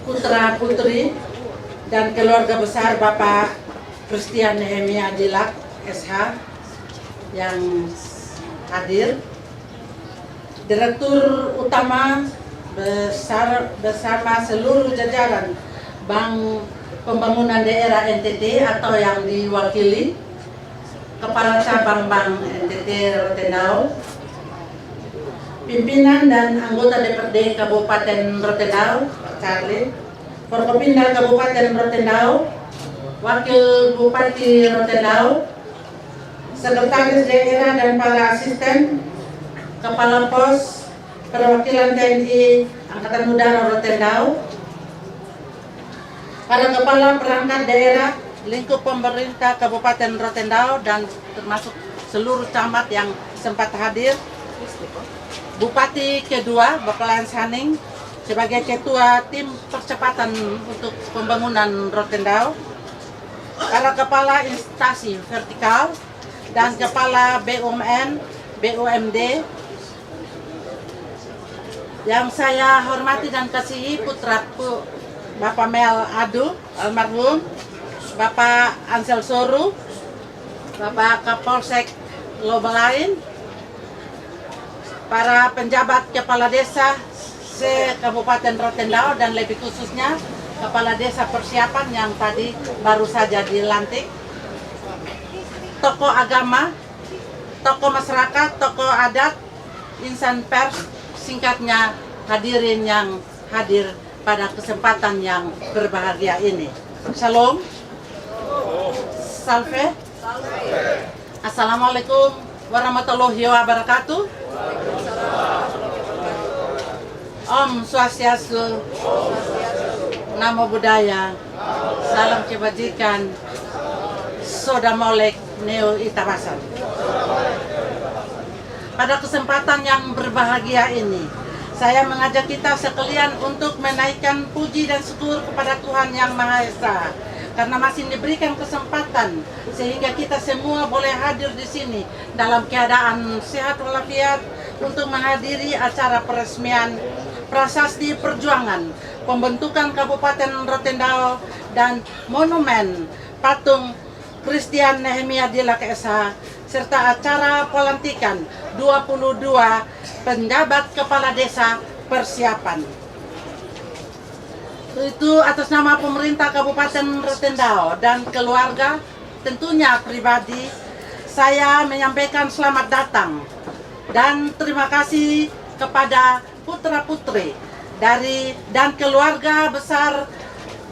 putra putri dan keluarga besar Bapak Christian Nehemia Dilak SH yang hadir, Direktur Utama bersama seluruh jajaran Bank Pembangunan Daerah NTT atau yang diwakili Kepala Cabang Bank NTT Rotendao, pimpinan dan anggota DPRD Kabupaten Rotendao, Charlie, Forkopimda Kabupaten Rotendao, Wakil Bupati Rotendao, Sekretaris Daerah dan para asisten, Kepala Pos, Perwakilan TNI Angkatan Udara Rotendao, para kepala perangkat daerah, lingkup pemerintah Kabupaten Rotendao dan termasuk seluruh camat yang sempat hadir, Bupati kedua Bapak Lans Haning sebagai Ketua Tim Percepatan untuk Pembangunan Rotendao, para kepala instansi vertikal dan kepala BUMN, BUMD yang saya hormati dan kasihi, putraku Bapak Mel Adu almarhum, Bapak Ansel Soru, Bapak Kapolsek Lobelain, para penjabat kepala desa se Kabupaten Rotendao dan lebih khususnya kepala desa persiapan yang tadi baru saja dilantik, tokoh agama, tokoh masyarakat, tokoh adat, insan pers, singkatnya hadirin yang hadir pada kesempatan yang berbahagia ini. Shalom. Salve. Assalamualaikum warahmatullahi wabarakatuh. Om Swastiastu, Namo Buddhaya, Salam Kebajikan, Soda Molek Neo Itabasan. Pada kesempatan yang berbahagia ini, saya mengajak kita sekalian untuk menaikkan puji dan syukur kepada Tuhan Yang Maha Esa, karena masih diberikan kesempatan sehingga kita semua boleh hadir di sini dalam keadaan sehat walafiat untuk menghadiri acara peresmian Prasasti Perjuangan pembentukan Kabupaten Rotendao dan monumen patung Christian Nehemia Dilak SH serta acara pelantikan 22 penjabat kepala desa persiapan. Itu atas nama pemerintah Kabupaten Rotendao dan keluarga, tentunya pribadi, saya menyampaikan selamat datang dan terima kasih kepada putra-putri dari dan keluarga besar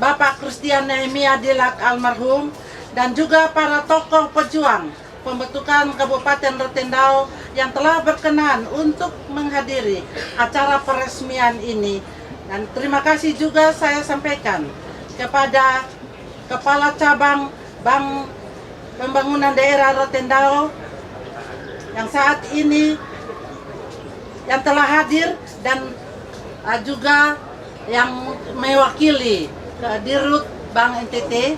Bapak Christian Nehemia Dilak almarhum dan juga para tokoh pejuang pembentukan Kabupaten Rotendao yang telah berkenan untuk menghadiri acara peresmian ini. Dan terima kasih juga saya sampaikan kepada Kepala Cabang Bank Pembangunan Daerah Rotendao yang saat ini yang telah hadir dan juga yang mewakili Dirut Bank NTT.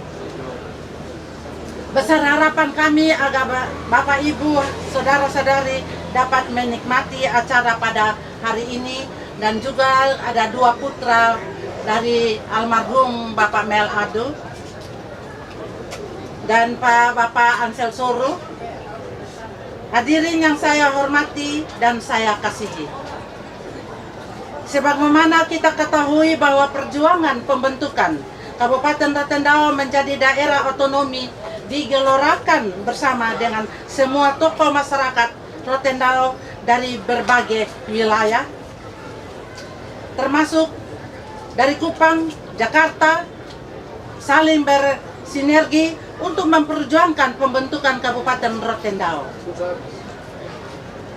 Besar harapan kami agar Bapak Ibu, Saudara-saudari dapat menikmati acara pada hari ini, dan juga ada 2 putra dari almarhum Bapak Mel Ado dan Bapak Ansel Soro. Hadirin yang saya hormati dan saya kasihi. Sebagaimana kita ketahui bahwa perjuangan pembentukan Kabupaten Rotendao menjadi daerah otonomi digelorakan bersama dengan semua tokoh masyarakat Rotendao dari berbagai wilayah, termasuk dari Kupang, Jakarta, saling bersinergi untuk memperjuangkan pembentukan Kabupaten Rotendao.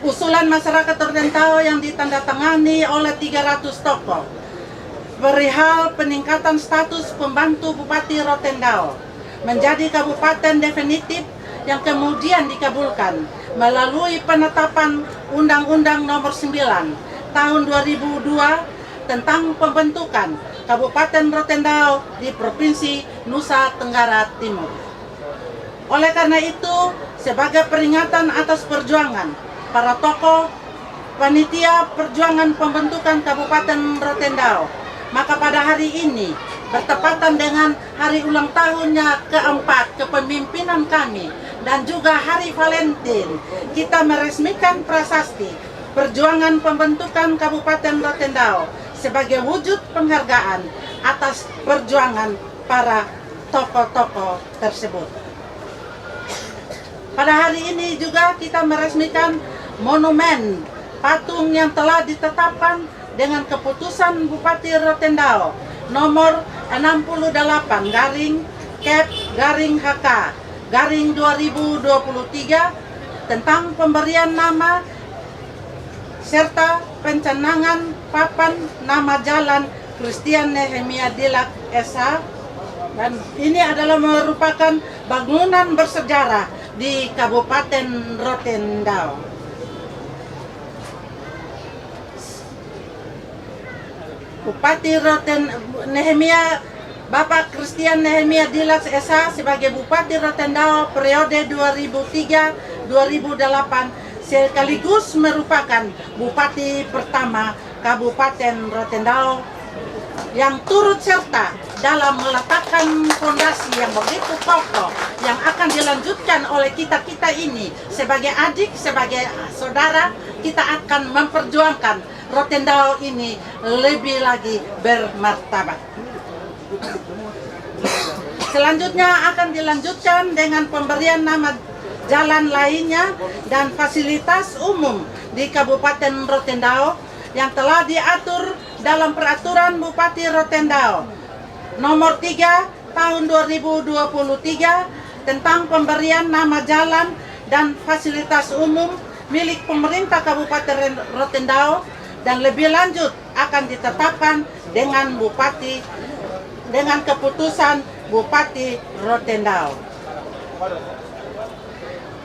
Usulan masyarakat Rotendao yang ditandatangani oleh 300 tokoh perihal peningkatan status pembantu Bupati Rotendao menjadi kabupaten definitif yang kemudian dikabulkan melalui penetapan Undang-Undang Nomor 9 Tahun 2002 tentang pembentukan Kabupaten Rotendao di Provinsi Nusa Tenggara Timur. Oleh karena itu, sebagai peringatan atas perjuangan para tokoh panitia perjuangan pembentukan Kabupaten Rotendao, maka pada hari ini bertepatan dengan hari ulang tahunnya keempat kepemimpinan kami dan juga hari Valentine, kita meresmikan prasasti perjuangan pembentukan Kabupaten Rotendao sebagai wujud penghargaan atas perjuangan para tokoh-tokoh tersebut. Pada hari ini juga kita meresmikan monumen patung yang telah ditetapkan dengan keputusan Bupati Rotendao nomor 68/HK/2023 tentang pemberian nama serta pencanangan papan nama jalan Christian Nehemia Dilak SH, dan ini adalah merupakan bangunan bersejarah di Kabupaten Rotendao. Bupati Nehemia Bapak Christian Nehemia Dilak SH sebagai Bupati Rotendao periode 2003-2008 sekaligus merupakan Bupati pertama Kabupaten Rotendao yang turut serta dalam meletakkan fondasi yang begitu kokoh yang akan dilanjutkan oleh kita-kita ini sebagai adik, sebagai saudara. Kita akan memperjuangkan Rotendao ini lebih lagi bermartabat. Selanjutnya akan dilanjutkan dengan pemberian nama jalan lainnya dan fasilitas umum di Kabupaten Rotendao yang telah diatur dalam Peraturan Bupati Rotendao Nomor 3 Tahun 2023 tentang pemberian nama jalan dan fasilitas umum milik pemerintah Kabupaten Rotendao, dan lebih lanjut akan ditetapkan dengan keputusan Bupati Rotendao.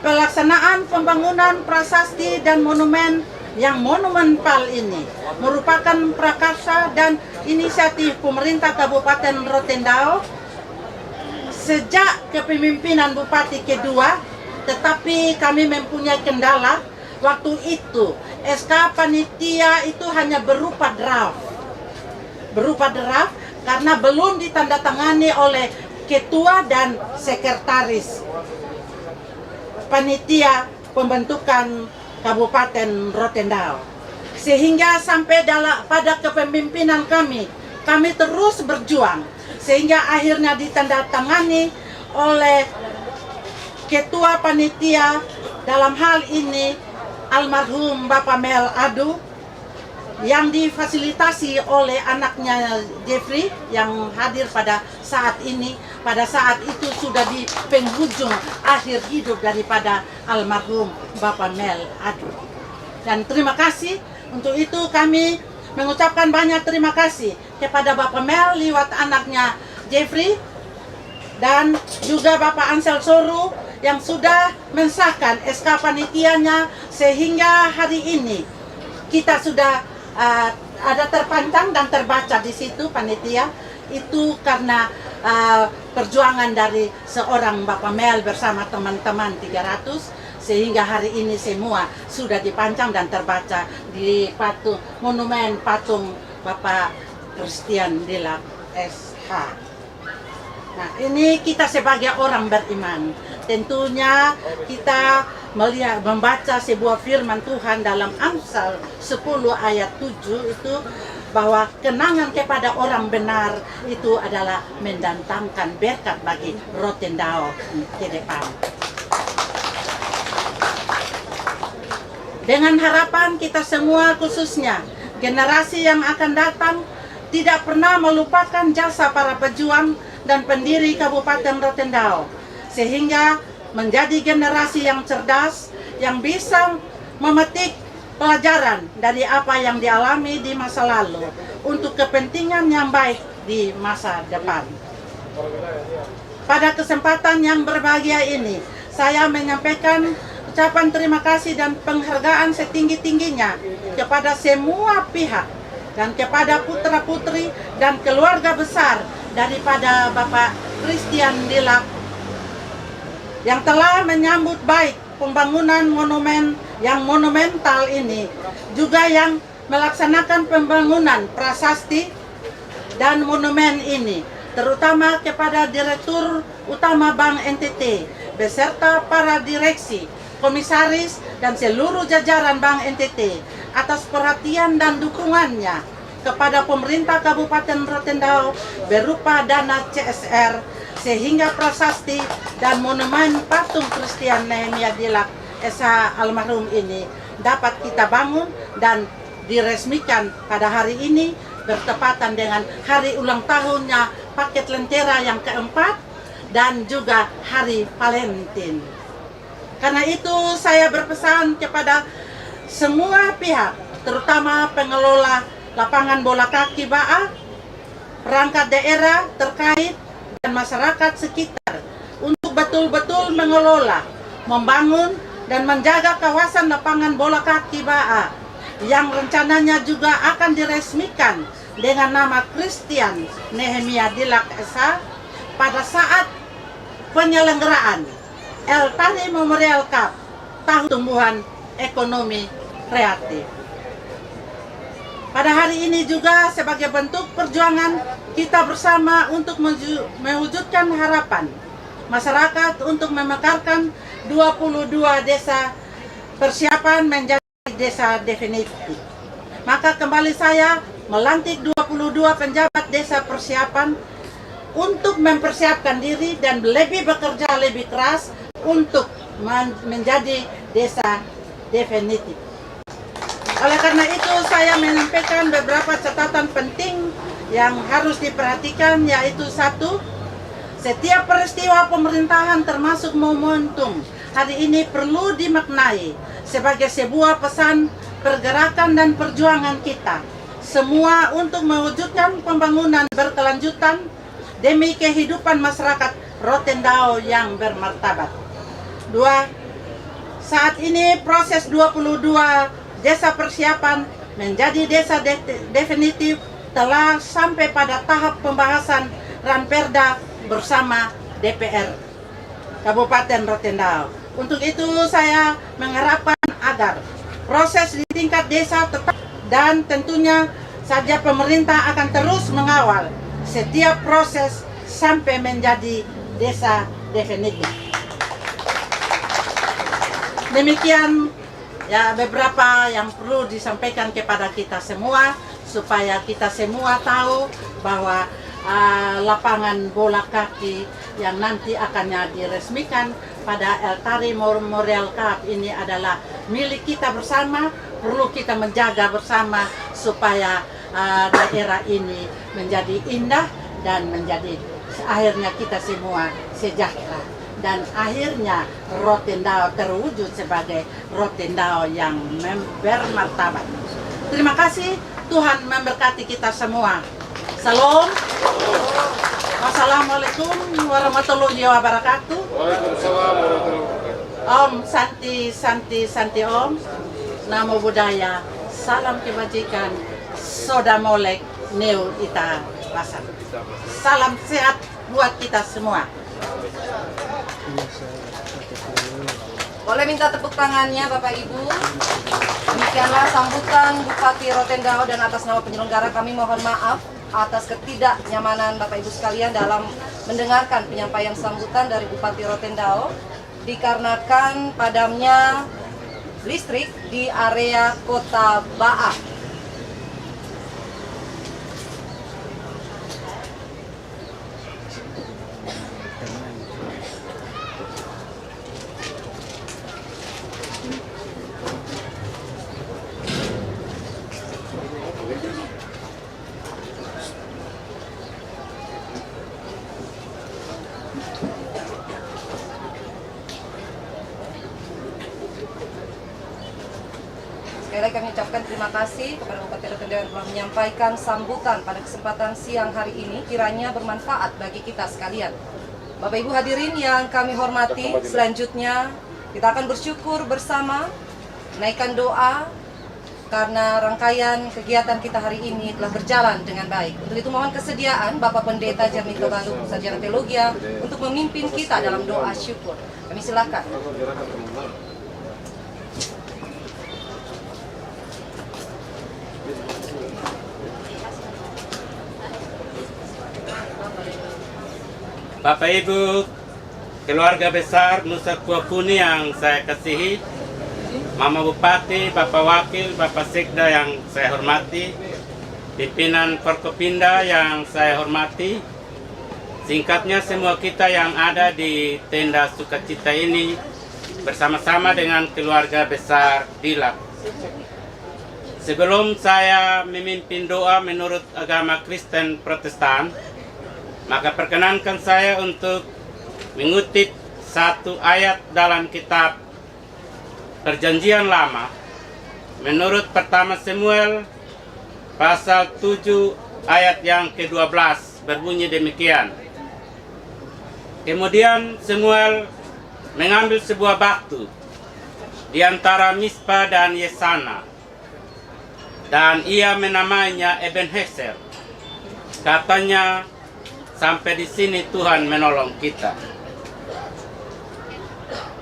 Pelaksanaan pembangunan prasasti dan monumen yang monumental ini merupakan prakarsa dan inisiatif pemerintah Kabupaten Rotendao sejak kepemimpinan Bupati kedua, tetapi kami mempunyai kendala. Waktu itu SK panitia itu hanya berupa draft karena belum ditandatangani oleh ketua dan sekretaris panitia pembentukan Kabupaten Rotendao. Sehingga sampai pada kepemimpinan kami terus berjuang sehingga akhirnya ditandatangani oleh ketua panitia, dalam hal ini almarhum Bapak Mel Adu, yang difasilitasi oleh anaknya Jeffrey yang hadir pada saat ini. Pada saat itu sudah di penghujung akhir hidup daripada almarhum Bapak Mel Adu. Dan terima kasih, untuk itu kami mengucapkan banyak terima kasih kepada Bapak Mel lewat anaknya Jeffrey dan juga Bapak Ansel Soru yang sudah mensahkan SK panitianya, sehingga hari ini kita sudah ada terpancang dan terbaca di situ panitia itu karena perjuangan dari seorang Bapak Mel bersama teman-teman 300, sehingga hari ini semua sudah dipancang dan terbaca di monumen patung Bapak Christian Dilak SH. Nah, ini kita sebagai orang beriman, tentunya kita membaca sebuah firman Tuhan dalam Amsal 10 ayat 7 itu, bahwa kenangan kepada orang benar itu adalah mendatangkan berkat bagi Rotendao ke depan. Dengan harapan kita semua, khususnya generasi yang akan datang, tidak pernah melupakan jasa para pejuang dan pendiri Kabupaten Rotendao, sehingga menjadi generasi yang cerdas, yang bisa memetik pelajaran dari apa yang dialami di masa lalu untuk kepentingan yang baik di masa depan. Pada kesempatan yang berbahagia ini, saya menyampaikan ucapan terima kasih dan penghargaan setinggi-tingginya kepada semua pihak dan kepada putra-putri dan keluarga besar daripada Bapak Christian Dilak yang telah menyambut baik pembangunan monumen yang monumental ini, juga yang melaksanakan pembangunan prasasti dan monumen ini, terutama kepada Direktur Utama Bank NTT beserta para direksi, komisaris, dan seluruh jajaran Bank NTT atas perhatian dan dukungannya kepada pemerintah Kabupaten Rotendao berupa dana CSR, sehingga prasasti dan monumen patung Christian Nehemia Dilak SH almarhum ini dapat kita bangun dan diresmikan pada hari ini, bertepatan dengan hari ulang tahunnya paket lentera yang keempat dan juga hari Valentine. Karena itu saya berpesan kepada semua pihak, terutama pengelola lapangan bola kaki BAA, perangkat daerah terkait, dan masyarakat sekitar untuk betul-betul mengelola, membangun, dan menjaga kawasan lapangan bola kaki BAA yang rencananya juga akan diresmikan dengan nama Christian Nehemia Dilak SH pada saat penyelenggaraan El Tani Memorial Cup Tahun Tumbuhan Ekonomi Kreatif. Pada hari ini juga sebagai bentuk perjuangan kita bersama untuk mewujudkan harapan masyarakat untuk memekarkan 22 desa persiapan menjadi desa definitif. Maka kembali saya melantik 22 penjabat desa persiapan untuk mempersiapkan diri dan lebih bekerja lebih keras untuk menjadi desa definitif. Oleh karena itu saya menyampaikan beberapa catatan penting yang harus diperhatikan, yaitu satu, setiap peristiwa pemerintahan termasuk momentum hari ini perlu dimaknai sebagai sebuah pesan pergerakan dan perjuangan kita semua untuk mewujudkan pembangunan berkelanjutan demi kehidupan masyarakat Rotendao yang bermartabat. Dua, saat ini proses 22 desa persiapan menjadi desa definitif telah sampai pada tahap pembahasan Ranperda bersama DPR Kabupaten Rotendao. Untuk itu saya mengharapkan agar proses di tingkat desa tetap, dan tentunya saja pemerintah akan terus mengawal setiap proses sampai menjadi desa definitif. Demikian ya beberapa yang perlu disampaikan kepada kita semua supaya kita semua tahu bahwa lapangan bola kaki yang nanti akannya diresmikan pada El Tari Memorial Cup ini adalah milik kita bersama. Perlu kita menjaga bersama supaya daerah ini menjadi indah dan menjadi akhirnya kita semua sejahtera dan akhirnya Rotendao terwujud sebagai Rotendao yang bermartabat. Terima kasih, Tuhan memberkati kita semua. Salam. Wassalamualaikum warahmatullahi wabarakatuh. Waalaikumsalam warahmatullahi wabarakatuh. Om Santi Santi Santi Om. Namo Buddhaya, salam kebajikan, soda molek, neo ita pasar. Salam sehat buat kita semua. Boleh minta tepuk tangannya Bapak Ibu. Demikianlah sambutan Bupati Rotendao, dan atas nama penyelenggara kami mohon maaf atas ketidaknyamanan Bapak Ibu sekalian dalam mendengarkan penyampaian sambutan dari Bupati Rotendao dikarenakan padamnya listrik di area Kota Baak. Sekali lagi kami ucapkan terima kasih kepada Bupati Rotendao yang telah menyampaikan sambutan pada kesempatan siang hari ini, kiranya bermanfaat bagi kita sekalian. Bapak Ibu hadirin yang kami hormati, selanjutnya kita akan bersyukur bersama, menaikkan doa karena rangkaian kegiatan kita hari ini telah berjalan dengan baik. Untuk itu mohon kesediaan Bapak Pendeta Jamito Balu, Sarjana Teologia, untuk memimpin kita dalam doa syukur. Kami silakan. Bapak Ibu, keluarga besar Nusa Kuapuni yang saya kasihi, Mama Bupati, Bapak Wakil, Bapak Sekda yang saya hormati, pimpinan Forkopimda yang saya hormati, singkatnya semua kita yang ada di tenda sukacita ini bersama-sama dengan keluarga besar Dilak. Sebelum saya memimpin doa menurut agama Kristen Protestan, maka perkenankan saya untuk mengutip satu ayat dalam kitab Perjanjian Lama menurut pertama Samuel pasal 7 ayat yang ke-12 berbunyi demikian. Kemudian Samuel mengambil sebuah batu di antara Mispa dan Yesana, dan ia menamainya Ebenezer. Katanya, sampai di sini Tuhan menolong kita.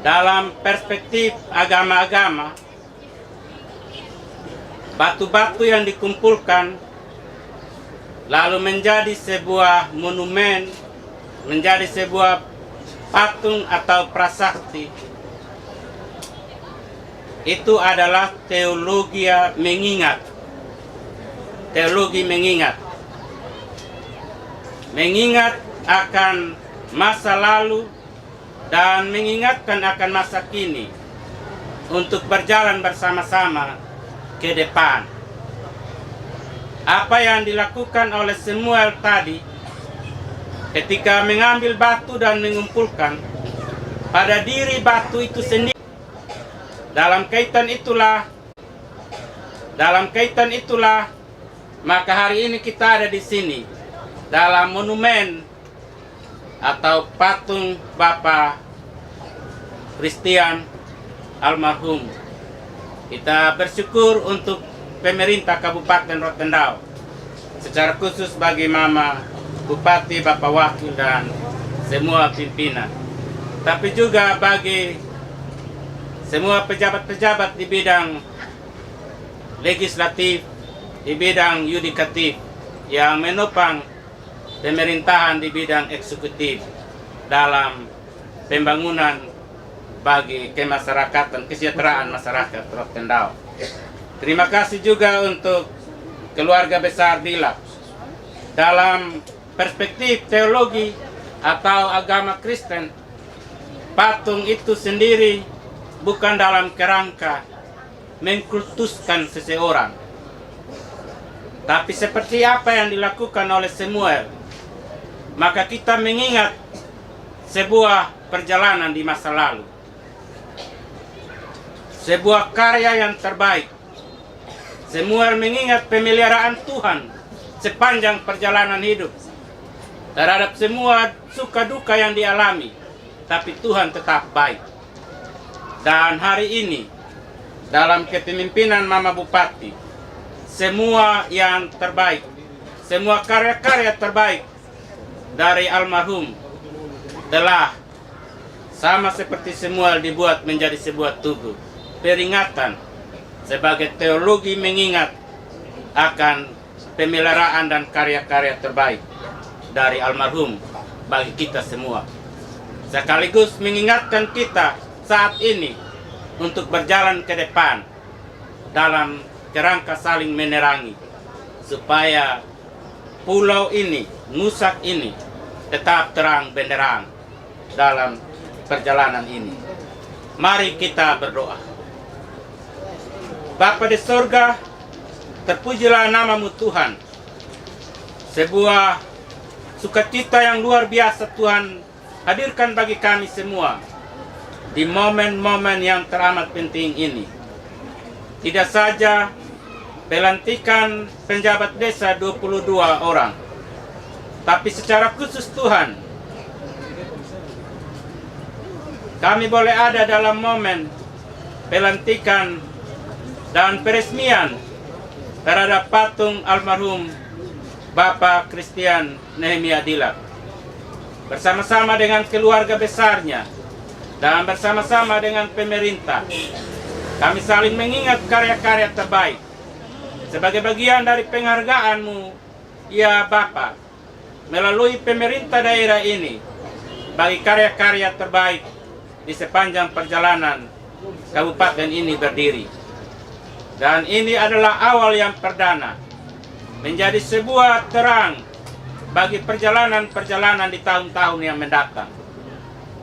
Dalam perspektif agama-agama, batu-batu yang dikumpulkan lalu menjadi sebuah monumen, menjadi sebuah patung atau prasasti. Itu adalah teologi mengingat. Teologi mengingat. Mengingat akan masa lalu dan mengingatkan akan masa kini untuk berjalan bersama-sama ke depan. Apa yang dilakukan oleh Samuel tadi ketika mengambil batu dan mengumpulkan pada diri batu itu sendiri, dalam kaitan itulah maka hari ini kita ada di sini dalam monumen atau patung Bapak Christian almarhum. Kita bersyukur untuk pemerintah Kabupaten Rotendao, secara khusus bagi Mama Bupati, Bapak Wakil dan semua pimpinan, tapi juga bagi semua pejabat-pejabat di bidang legislatif, di bidang yudikatif yang menopang pemerintahan di bidang eksekutif dalam pembangunan bagi kemasyarakatan, kesejahteraan masyarakat Rotendao. Terima kasih juga untuk keluarga besar Dilap. Dalam perspektif teologi atau agama Kristen, patung itu sendiri bukan dalam kerangka mengkultuskan seseorang, tapi seperti apa yang dilakukan oleh Samuel, maka kita mengingat sebuah perjalanan di masa lalu, sebuah karya yang terbaik. Samuel mengingat pemeliharaan Tuhan sepanjang perjalanan hidup terhadap semua suka duka yang dialami, tapi Tuhan tetap baik. Dan hari ini dalam kepemimpinan Mama Bupati, semua yang terbaik, semua karya-karya terbaik dari almarhum telah sama seperti Samuel dibuat menjadi sebuah tugu peringatan sebagai teologi mengingat akan pemeliharaan dan karya-karya terbaik dari almarhum bagi kita semua, sekaligus mengingatkan kita saat ini untuk berjalan ke depan dalam kerangka saling menerangi, supaya pulau ini, Nusak ini tetap terang benderang dalam perjalanan ini. Mari kita berdoa. Bapa di sorga, terpujilah namamu Tuhan. Sebuah sukacita yang luar biasa Tuhan hadirkan bagi kami semua di momen-momen yang teramat penting ini. Tidak saja pelantikan penjabat desa 22 orang, tapi secara khusus Tuhan, kami boleh ada dalam momen pelantikan dan peresmian terhadap patung almarhum Bapak Christian Nehemia Dilap. Bersama-sama dengan keluarga besarnya dan bersama-sama dengan pemerintah, kami saling mengingat karya-karya terbaik sebagai bagian dari penghargaanmu, ya Bapak, melalui pemerintah daerah ini bagi karya-karya terbaik di sepanjang perjalanan kabupaten ini berdiri. Dan ini adalah awal yang perdana menjadi sebuah terang bagi perjalanan-perjalanan di tahun-tahun yang mendatang.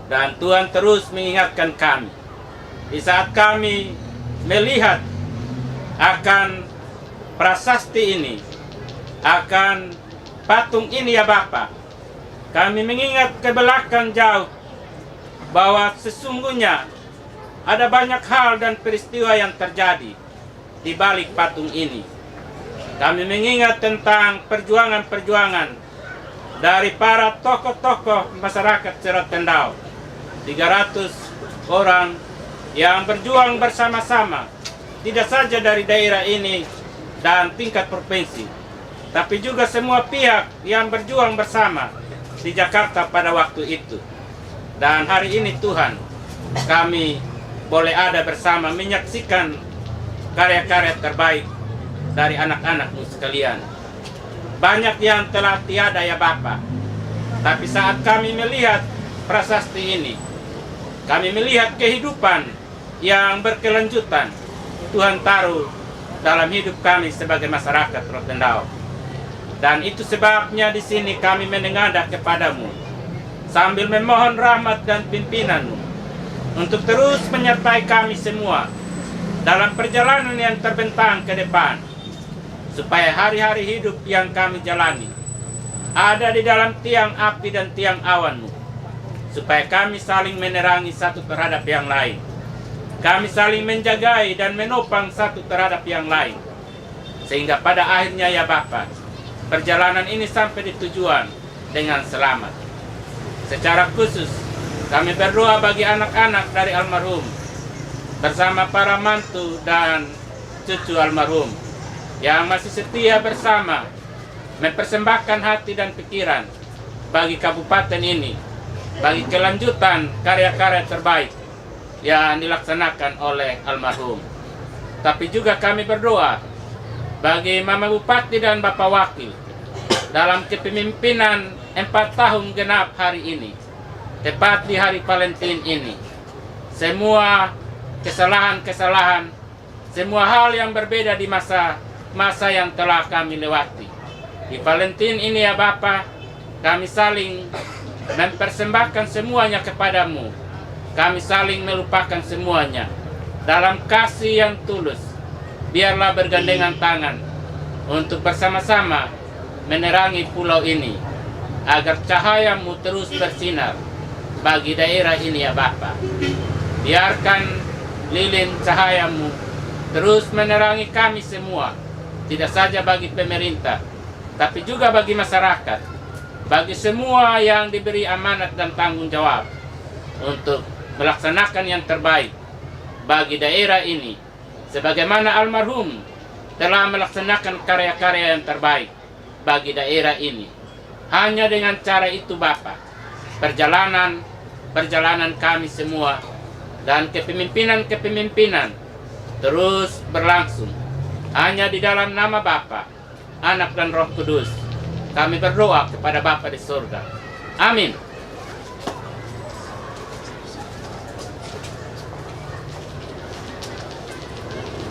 Dan Tuhan terus mengingatkan kami di saat kami melihat akan prasasti ini, akan patung ini, ya Bapa. Kami mengingat ke belakang jauh bahwa sesungguhnya ada banyak hal dan peristiwa yang terjadi di balik patung ini. Kami mengingat tentang perjuangan-perjuangan dari para tokoh-tokoh masyarakat Rotendao, 300 orang yang berjuang bersama-sama, tidak saja dari daerah ini dan tingkat provinsi, tapi juga semua pihak yang berjuang bersama di Jakarta pada waktu itu. Dan hari ini Tuhan, kami boleh ada bersama menyaksikan karya-karya terbaik dari anak-anakmu sekalian. Banyak yang telah tiada, ya Bapa, tapi saat kami melihat prasasti ini, kami melihat kehidupan yang berkelanjutan Tuhan taruh dalam hidup kami sebagai masyarakat Rotendao. Dan itu sebabnya di sini kami menengadah kepadamu sambil memohon rahmat dan pimpinanmu untuk terus menyertai kami semua dalam perjalanan yang terbentang ke depan, supaya hari-hari hidup yang kami jalani ada di dalam tiang api dan tiang awan-Mu, supaya kami saling menerangi satu terhadap yang lain. Kami saling menjagai dan menopang satu terhadap yang lain, sehingga pada akhirnya ya Bapa, perjalanan ini sampai di tujuan dengan selamat. Secara khusus, kami berdoa bagi anak-anak dari almarhum, bersama para mantu dan cucu almarhum, yang masih setia bersama, mempersembahkan hati dan pikiran bagi kabupaten ini, bagi kelanjutan karya-karya terbaik yang dilaksanakan oleh almarhum. Tapi juga kami berdoa bagi Mama Bupati dan Bapak Wakil dalam kepemimpinan 4 tahun genap hari ini, tepat di hari Valentine ini. Semua kesalahan-kesalahan, semua hal yang berbeda di masa yang telah kami lewati. Di Valentine ini ya Bapa, kami saling mempersembahkan semuanya kepadamu. Kami saling melupakan semuanya dalam kasih yang tulus. Biarlah bergandengan tangan untuk bersama-sama menerangi pulau ini, agar cahayamu terus bersinar bagi daerah ini ya Bapa. Biarkan lilin cahayamu terus menerangi kami semua, tidak saja bagi pemerintah, tapi juga bagi masyarakat, bagi semua yang diberi amanat dan tanggung jawab untuk melaksanakan yang terbaik bagi daerah ini, sebagaimana almarhum telah melaksanakan karya-karya yang terbaik bagi daerah ini. Hanya dengan cara itu Bapa, perjalanan kami semua dan kepemimpinan terus berlangsung. Hanya di dalam nama Bapa, Anak dan Roh Kudus kami berdoa kepada Bapa di surga. Amin.